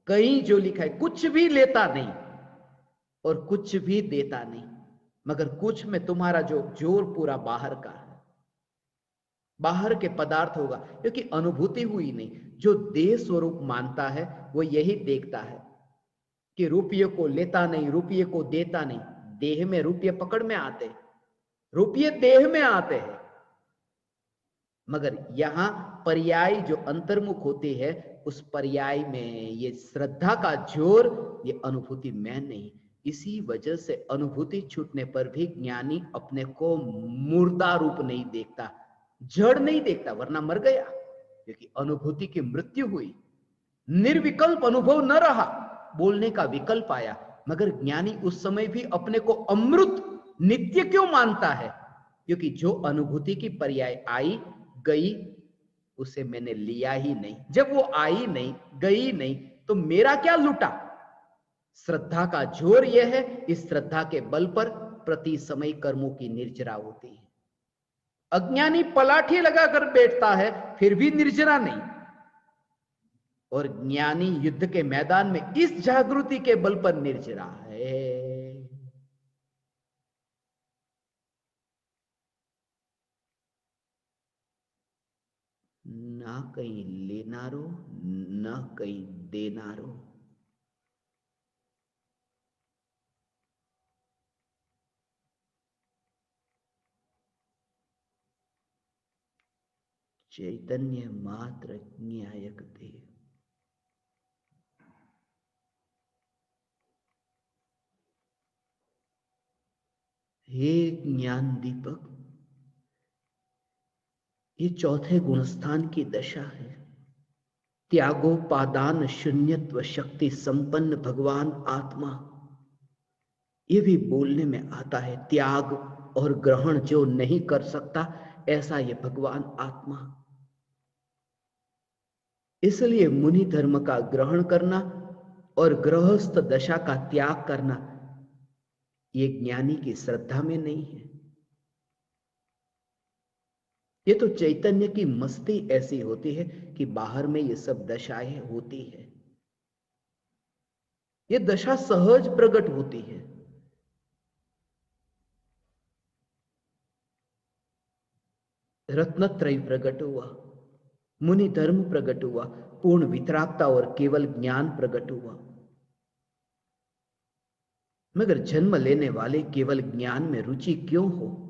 कहीं जो लिखा है कुछ भी लेता नहीं और कुछ भी देता नहीं, मगर कुछ में तुम्हारा जो जोर पूरा बाहर का है, बाहर के पदार्थ होगा। क्योंकि अनुभूति हुई नहीं। जो देह स्वरूप मानता है वो यही देखता है कि रुपये को लेता नहीं, रुपये को देता नहीं। देह में रुपये पकड़ में आते, रुपये देह में आते हैं, मगर यहां पर्याय जो अंतर्मुख होती है, उस पर्याय में ये श्रद्धा का जोर, ये अनुभूति मैं नहीं। इसी वजह से अनुभूति छूटने पर भी ज्ञानी अपने को मुर्दा रूप नहीं देखता, जड़ नहीं देखता, वरना मर गया। क्योंकि अनुभूति की मृत्यु हुई, निर्विकल्प अनुभव न रहा, बोलने का विकल्प आया। मगर ज्ञानी उस समय भी अपने को अमृत नित्य क्यों मानता है? क्योंकि जो अनुभूति की पर्याय आई गई उसे मैंने लिया ही नहीं। जब वो आई नहीं, गई नहीं, तो मेरा क्या लूटा? श्रद्धा का जोर यह है, इस श्रद्धा के बल पर प्रति समय कर्मों की निर्जरा होती है। अज्ञानी पलाठी लगाकर बैठता है फिर भी निर्जरा नहीं, और ज्ञानी युद्ध के मैदान में इस जागृति के बल पर निर्जरा है। ना कहीं लेनारो ना कहीं देनारो। चैतन्य मात्र न्यायक देव। हे ज्ञान दीपक, ये चौथे गुणस्थान की दशा है। त्यागोपादान शून्यत्व शक्ति संपन्न भगवान आत्मा, ये भी बोलने में आता है। त्याग और ग्रहण जो नहीं कर सकता, ऐसा ये भगवान आत्मा। इसलिए मुनि धर्म का ग्रहण करना और गृहस्थ दशा का त्याग करना, ये ज्ञानी की श्रद्धा में नहीं है। ये तो चैतन्य की मस्ती ऐसी होती है कि बाहर में ये सब दशाएं होती है। ये दशा सहज प्रकट होती है। रत्नत्रय प्रकट हुआ, मुनि धर्म प्रकट हुआ, पूर्ण वितरागता और केवल ज्ञान प्रकट हुआ। मगर जन्म लेने वाले केवल ज्ञान में रुचि क्यों हो?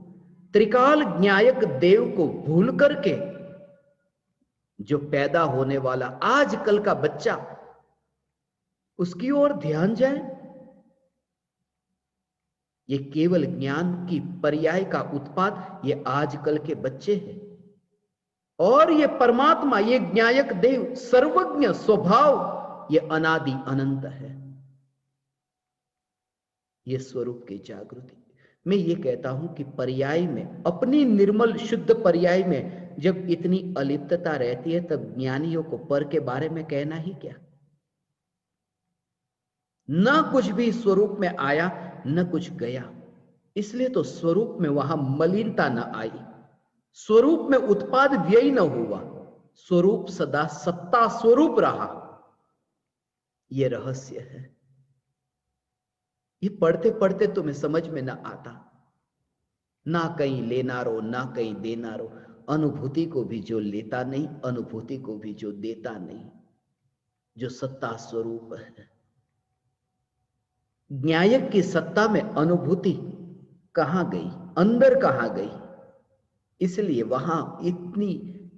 त्रिकाल ज्ञायक देव को भूल करके जो पैदा होने वाला आजकल का बच्चा, उसकी ओर ध्यान जाए। ये केवल ज्ञान की पर्याय का उत्पाद ये आजकल के बच्चे हैं। और ये परमात्मा, ये ज्ञायक देव सर्वज्ञ स्वभाव, ये अनादि अनंत है। ये स्वरूप की जागृति। मैं ये कहता हूं कि पर्याय में, अपनी निर्मल शुद्ध पर्याय में जब इतनी अलिप्तता रहती है, तब ज्ञानियों को पर के बारे में कहना ही क्या। न कुछ भी स्वरूप में आया, न कुछ गया। इसलिए तो स्वरूप में वहां मलिनता न आई, स्वरूप में उत्पाद व्यय न हुआ। स्वरूप सदा सत्ता स्वरूप रहा। यह रहस्य है। ये पढ़ते पढ़ते तुम्हें समझ में ना आता। ना कहीं लेना रो, ना कहीं देना रो। अनुभूति को भी जो लेता नहीं, अनुभूति को भी जो देता नहीं, जो सत्ता स्वरूप है। न्यायक की सत्ता में अनुभूति कहां गई, अंदर कहां गई? इसलिए वहां इतनी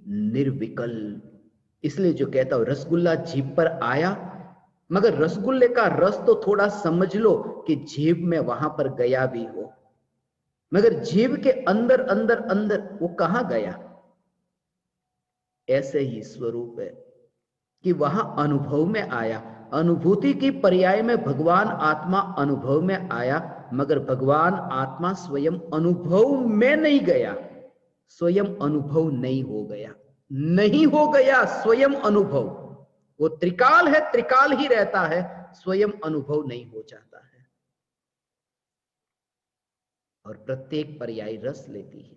निर्विकल्प। इसलिए जो कहता हूं रसगुल्ला जीभ पर आया, मगर रसगुल्ले का रस तो थोड़ा समझ लो कि जीभ में वहां पर गया भी हो, मगर जीभ के अंदर अंदर अंदर वो कहां गया? ऐसे ही स्वरूप है कि वहां अनुभव में आया। अनुभूति की पर्याय में भगवान आत्मा अनुभव में आया, मगर भगवान आत्मा स्वयं अनुभव में नहीं गया, स्वयं अनुभव नहीं हो गया। नहीं हो गया स्वयं अनुभव। वो त्रिकाल है, त्रिकाल ही रहता है, स्वयं अनुभव नहीं हो जाता है। और प्रत्येक पर्याय रस लेती है।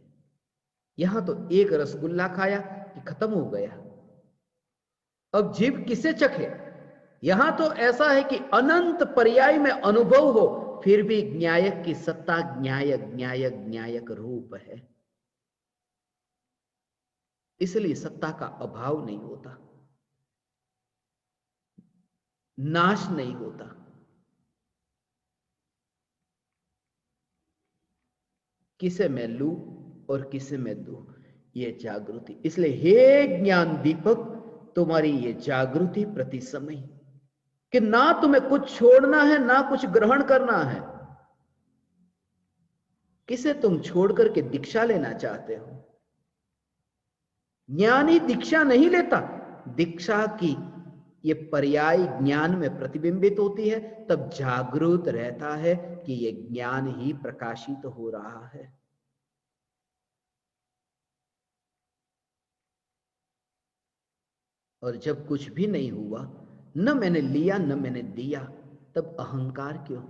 यहां तो एक रसगुल्ला खाया कि खत्म हो गया, अब जीभ किसे चखे? यहां तो ऐसा है कि अनंत पर्याय में अनुभव हो, फिर भी न्यायक की सत्ता न्यायक न्यायक न्यायक रूप है। इसलिए सत्ता का अभाव नहीं होता, नाश नहीं होता। किसे मैं लूं और किसे मैं दूं, ये जागृति। इसलिए हे ज्ञान दीपक, तुम्हारी ये जागृति प्रति समय कि ना तुम्हें कुछ छोड़ना है ना कुछ ग्रहण करना है। किसे तुम छोड़ करके दीक्षा लेना चाहते हो? ज्ञानी दीक्षा नहीं लेता। दीक्षा की ये पर्याय ज्ञान में प्रतिबिंबित होती है, तब जागृत रहता है कि ये ज्ञान ही प्रकाशित हो रहा है। और जब कुछ भी नहीं हुआ, न मैंने लिया न मैंने दिया, तब अहंकार क्यों?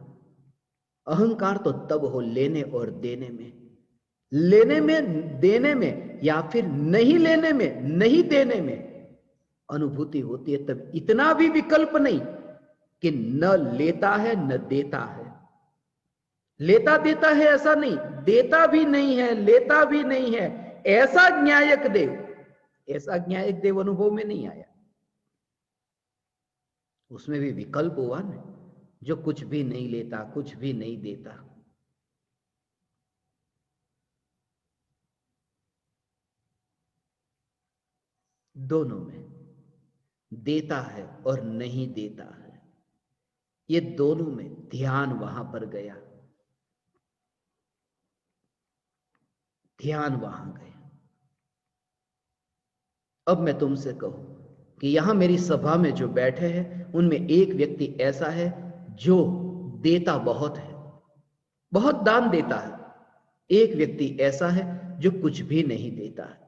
अहंकार तो तब हो लेने और देने में, लेने में, देने में, या फिर नहीं लेने में, नहीं देने में अनुभूति होती है। तब इतना भी विकल्प नहीं कि न लेता है न देता है। लेता देता है ऐसा नहीं, देता भी नहीं है, लेता भी नहीं है, ऐसा न्यायक देव, ऐसा न्यायक देव अनुभव में नहीं आया। उसमें भी विकल्प हुआ ना, जो कुछ भी नहीं लेता, कुछ भी नहीं देता। दोनों में देता है और नहीं देता है, ये दोनों में ध्यान वहां पर गया, ध्यान वहां गया। अब मैं तुमसे कहूं कि यहां मेरी सभा में जो बैठे हैं, उनमें एक व्यक्ति ऐसा है जो देता बहुत है, बहुत दान देता है। एक व्यक्ति ऐसा है जो कुछ भी नहीं देता है।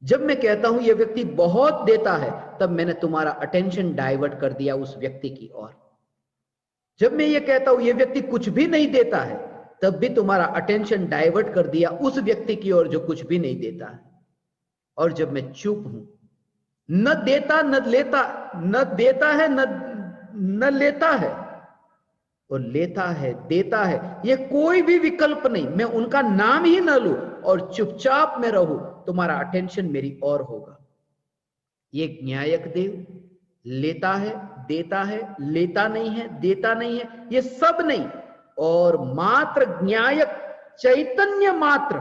जब मैं कहता हूं यह व्यक्ति बहुत देता है, तब मैंने तुम्हारा अटेंशन डाइवर्ट कर दिया उस व्यक्ति की ओर। जब मैं ये कहता हूं यह व्यक्ति कुछ भी नहीं देता है, तब भी तुम्हारा अटेंशन डाइवर्ट कर दिया उस व्यक्ति की ओर जो कुछ भी नहीं देता है। और जब मैं चुप हूं, न देता न लेता, न देता है न लेता है, और लेता है देता है, ये कोई भी विकल्प नहीं। मैं उनका नाम ही न लूं और चुपचाप में रहूं, तुम्हारा अटेंशन मेरी ओर होगा। ये न्यायक देव लेता है, देता है, लेता नहीं है, देता नहीं है, ये सब नहीं, और मात्र न्यायक चैतन्य मात्र,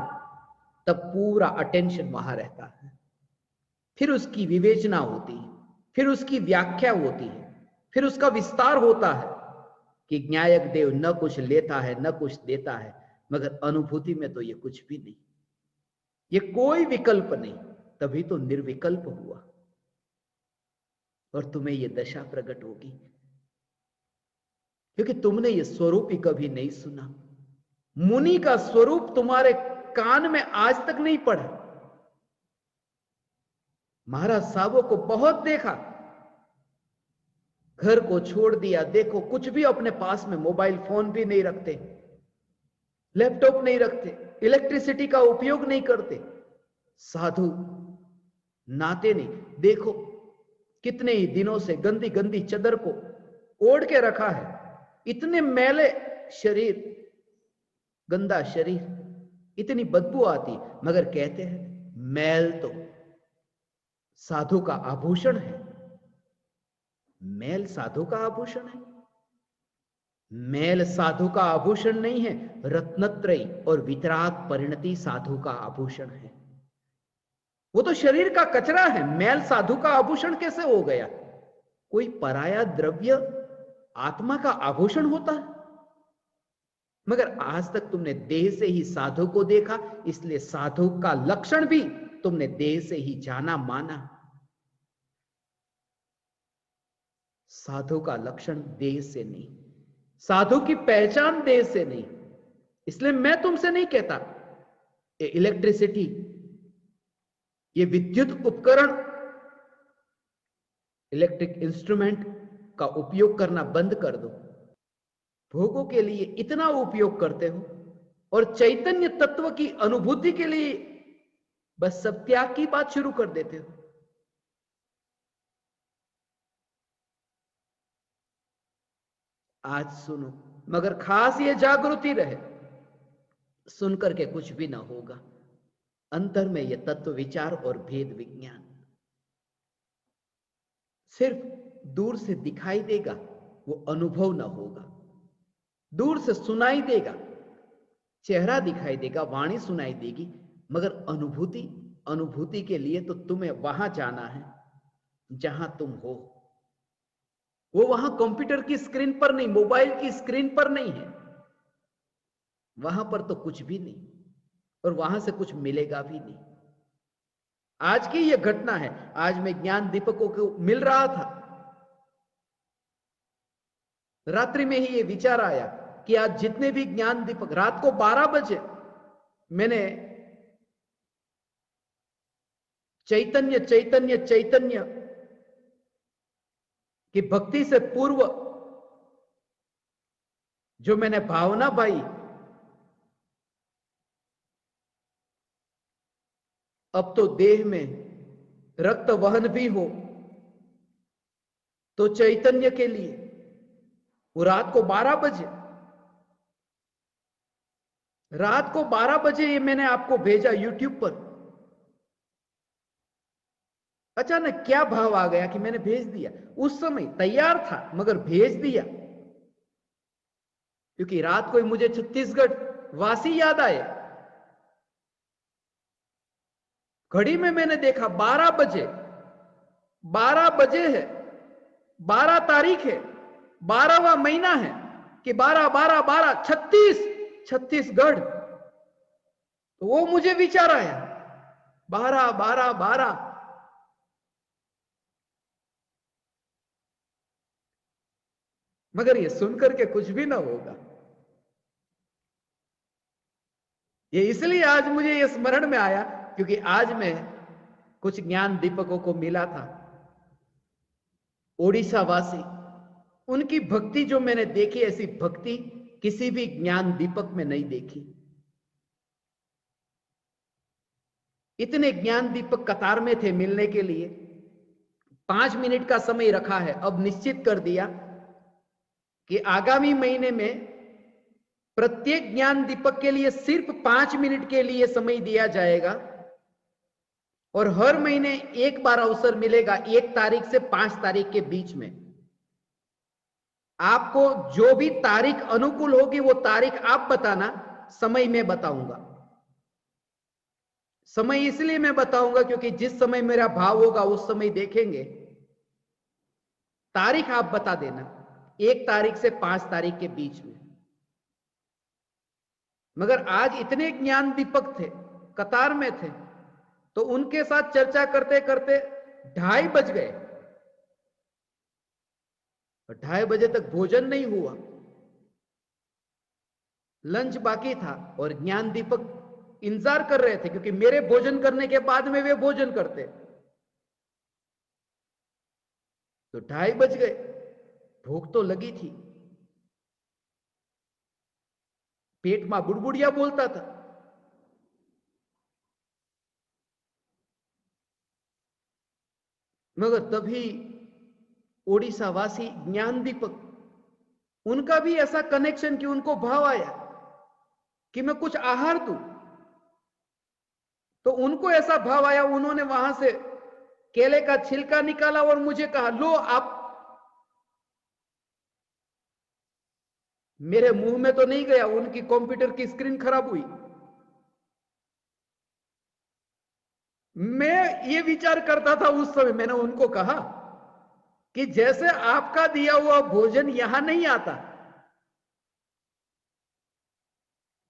तब पूरा अटेंशन वहां रहता है। फिर उसकी विवेचना होती है, फिर उसकी व्याख्या होती है, फिर उसका विस्तार होता है कि न्यायक देव न कुछ लेता है न कुछ देता है, मगर अनुभूति में तो ये कुछ भी नहीं, ये कोई विकल्प नहीं। तभी तो निर्विकल्प हुआ। और तुम्हें ये दशा प्रकट होगी क्योंकि तुमने ये स्वरूप ही कभी नहीं सुना। मुनि का स्वरूप तुम्हारे कान में आज तक नहीं पड़ा। महाराज साहबों को बहुत देखा, घर को छोड़ दिया, देखो कुछ भी अपने पास में, मोबाइल फोन भी नहीं रखते, लैपटॉप नहीं रखते, इलेक्ट्रिसिटी का उपयोग नहीं करते। साधु नहाते नहीं। देखो कितने ही दिनों से गंदी गंदी चादर को ओढ़ के रखा है, इतने मैले शरीर, गंदा शरीर, इतनी बदबू आती, मगर कहते हैं मैल तो साधु का आभूषण है। मैल साधु का आभूषण है? मैल साधु का आभूषण नहीं है, रत्नत्रयी और वितराग परिणति साधु का आभूषण है। वो तो शरीर का कचरा है, मैल साधु का आभूषण कैसे हो गया? कोई पराया द्रव्य आत्मा का आभूषण होता है? मगर आज तक तुमने देह से ही साधु को देखा, इसलिए साधु का लक्षण भी तुमने देह से ही जाना माना। साधु का लक्षण देह से नहीं, साधु की पहचान देह से नहीं। इसलिए मैं तुमसे नहीं कहता ये इलेक्ट्रिसिटी, ये विद्युत उपकरण, इलेक्ट्रिक इंस्ट्रूमेंट का उपयोग करना बंद कर दो। भोगों के लिए इतना उपयोग करते हो और चैतन्य तत्व की अनुभूति के लिए बस सब त्याग की बात शुरू कर देते हो। आज सुनो, मगर खास ये जागृति रहे, सुनकर के कुछ भी ना होगा। अंतर में यह तत्व विचार और भेद विज्ञान सिर्फ दूर से दिखाई देगा, वो अनुभव ना होगा। दूर से सुनाई देगा, चेहरा दिखाई देगा, वाणी सुनाई देगी, मगर अनुभूति, अनुभूति के लिए तो तुम्हें वहां जाना है जहां तुम हो। वो वहां कंप्यूटर की स्क्रीन पर नहीं, मोबाइल की स्क्रीन पर नहीं है। वहां पर तो कुछ भी नहीं और वहां से कुछ मिलेगा भी नहीं। आज की यह घटना है। आज मैं ज्ञान दीपकों को मिल रहा था, रात्रि में ही ये विचार आया कि आज जितने भी ज्ञान दीपक, रात को 12 बजे मैंने चैतन्य चैतन्य चैतन्य कि भक्ति से पूर्व जो मैंने भावना पाई, अब तो देह में रक्त वहन भी हो तो चैतन्य के लिए वो रात को 12 बजे, रात को 12 बजे ये मैंने आपको भेजा यूट्यूब पर। अचानक क्या भाव आ गया कि मैंने भेज दिया। उस समय तैयार था मगर भेज दिया, क्योंकि रात को ही मुझे छत्तीसगढ़ वासी याद आए। घड़ी में मैंने देखा 12 बजे, 12 बजे है, 12 तारीख है, 12वां महीना है कि 12 12 12 36 छत्तीसगढ़। तो वो मुझे विचार आया 12 12 12। मगर ये सुनकर के कुछ भी ना होगा। ये इसलिए आज मुझे ये स्मरण में आया क्योंकि आज मैं कुछ ज्ञान दीपकों को मिला था, ओडिशा वासी। उनकी भक्ति जो मैंने देखी, ऐसी भक्ति किसी भी ज्ञान दीपक में नहीं देखी। इतने ज्ञान दीपक कतार में थे मिलने के लिए। 5 मिनट का समय रखा है, अब निश्चित कर दिया कि आगामी महीने में प्रत्येक ज्ञान दीपक के लिए सिर्फ 5 मिनट के लिए समय दिया जाएगा और हर महीने एक बार अवसर मिलेगा, 1 तारीख से 5 तारीख के बीच में। आपको जो भी तारीख अनुकूल होगी वो तारीख आप बताना, समय मैं बताऊंगा। समय इसलिए मैं बताऊंगा क्योंकि जिस समय मेरा भाव होगा उस समय देखेंगे। तारीख आप बता देना, 1 तारीख से 5 तारीख के बीच में। मगर आज इतने ज्ञान दीपक थे, कतार में थे, तो उनके साथ चर्चा करते करते 2:30 बज गए। 2:30 बजे तक भोजन नहीं हुआ, लंच बाकी था और ज्ञान दीपक इंतजार कर रहे थे क्योंकि मेरे भोजन करने के बाद में वे भोजन करते। तो 2:30 बज गए, भूख तो लगी थी, पेट में बुड़बुड़िया बोलता था। मगर तभी ओडिशा वासी ज्ञान दीपक, उनका भी ऐसा कनेक्शन कि उनको भाव आया कि मैं कुछ आहार दूं, तो उनको ऐसा भाव आया, उन्होंने वहां से केले का छिलका निकाला और मुझे कहा, लो आप। मेरे मुंह में तो नहीं गया, उनकी कंप्यूटर की स्क्रीन खराब हुई। मैं ये विचार करता था उस समय, मैंने उनको कहा कि जैसे आपका दिया हुआ भोजन यहां नहीं आता,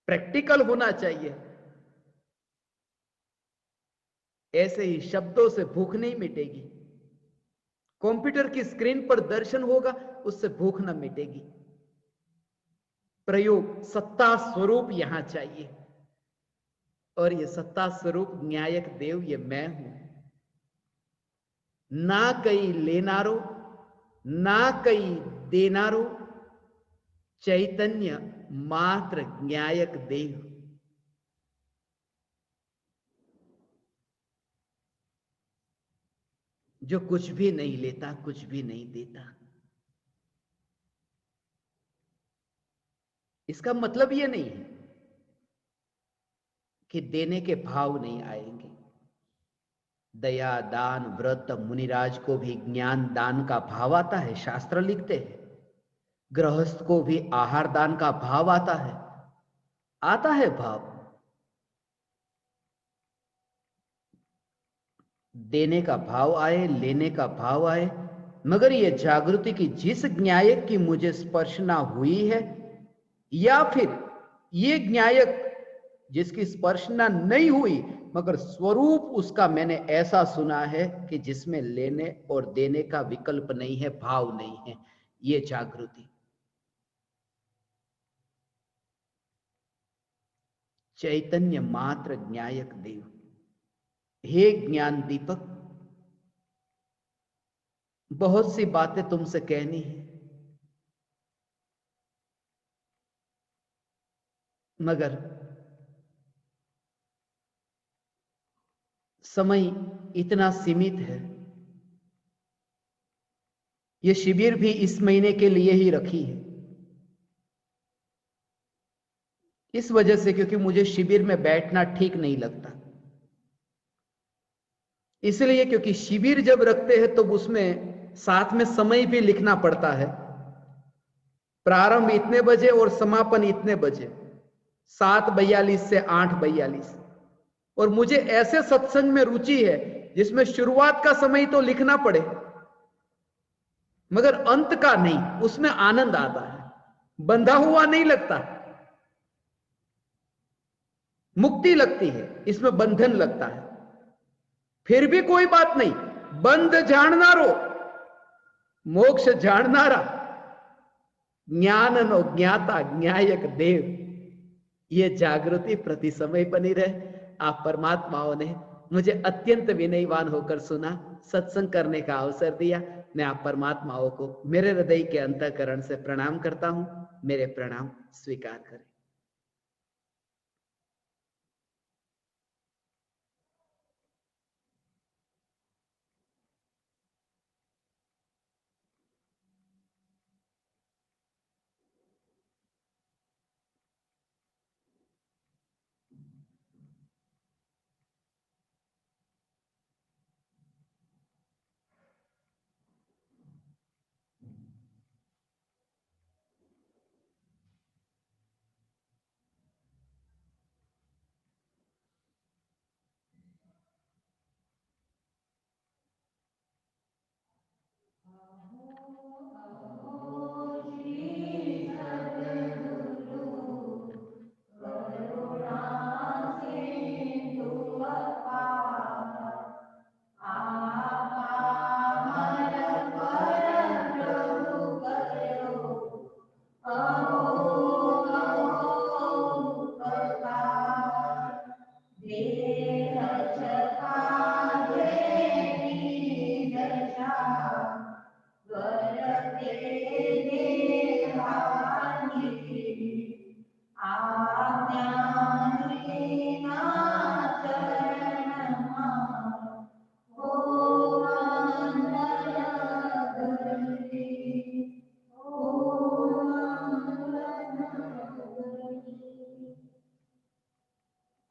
प्रैक्टिकल होना चाहिए, ऐसे ही शब्दों से भूख नहीं मिटेगी। कंप्यूटर की स्क्रीन पर दर्शन होगा, उससे भूख न मिटेगी। प्रयोग सत्ता स्वरूप यहां चाहिए, और ये सत्ता स्वरूप न्यायक देव ये मैं हूं। ना कई लेनारो, ना कई देनारो, चैतन्य मात्र न्यायक देव। जो कुछ भी नहीं लेता, कुछ भी नहीं देता। इसका मतलब यह नहीं है कि देने के भाव नहीं आएंगे। दया, दान, व्रत, मुनिराज को भी ज्ञान दान का भाव आता है, शास्त्र लिखते हैं। गृहस्थ को भी आहार दान का भाव आता है भाव। देने का भाव आए, लेने का भाव आए, मगर यह जागृति की जिस न्यायक की मुझे स्पर्श ना हुई है, या फिर ये न्यायक जिसकी स्पर्शना नहीं हुई, मगर स्वरूप उसका मैंने ऐसा सुना है कि जिसमें लेने और देने का विकल्प नहीं है, भाव नहीं है, ये जागृति। चैतन्य मात्र न्यायक देव। हे ज्ञान दीपक, बहुत सी बातें तुमसे कहनी है, मगर समय इतना सीमित है। यह शिविर भी इस महीने के लिए ही रखी है, इस वजह से क्योंकि मुझे शिविर में बैठना ठीक नहीं लगता। इसलिए क्योंकि शिविर जब रखते हैं तो उसमें साथ में समय भी लिखना पड़ता है। प्रारंभ इतने बजे और समापन इतने बजे, 7:42 से 8:42। और मुझे ऐसे सत्संग में रुचि है जिसमें शुरुआत का समय तो लिखना पड़े, मगर अंत का नहीं। उसमें आनंद आता है, बंधा हुआ नहीं लगता, मुक्ति लगती है, इसमें बंधन लगता है। फिर भी कोई बात नहीं, बंध जाणनारो मोक्ष जाणनारा ज्ञान नो ज्ञाता न्यायक देव। ये जागृति प्रति समय बनी रहे। आप परमात्माओं ने मुझे अत्यंत विनयवान होकर सुना, सत्संग करने का अवसर दिया। मैं आप परमात्माओं को मेरे हृदय के अंतःकरण से प्रणाम करता हूं। मेरे प्रणाम स्वीकार करें।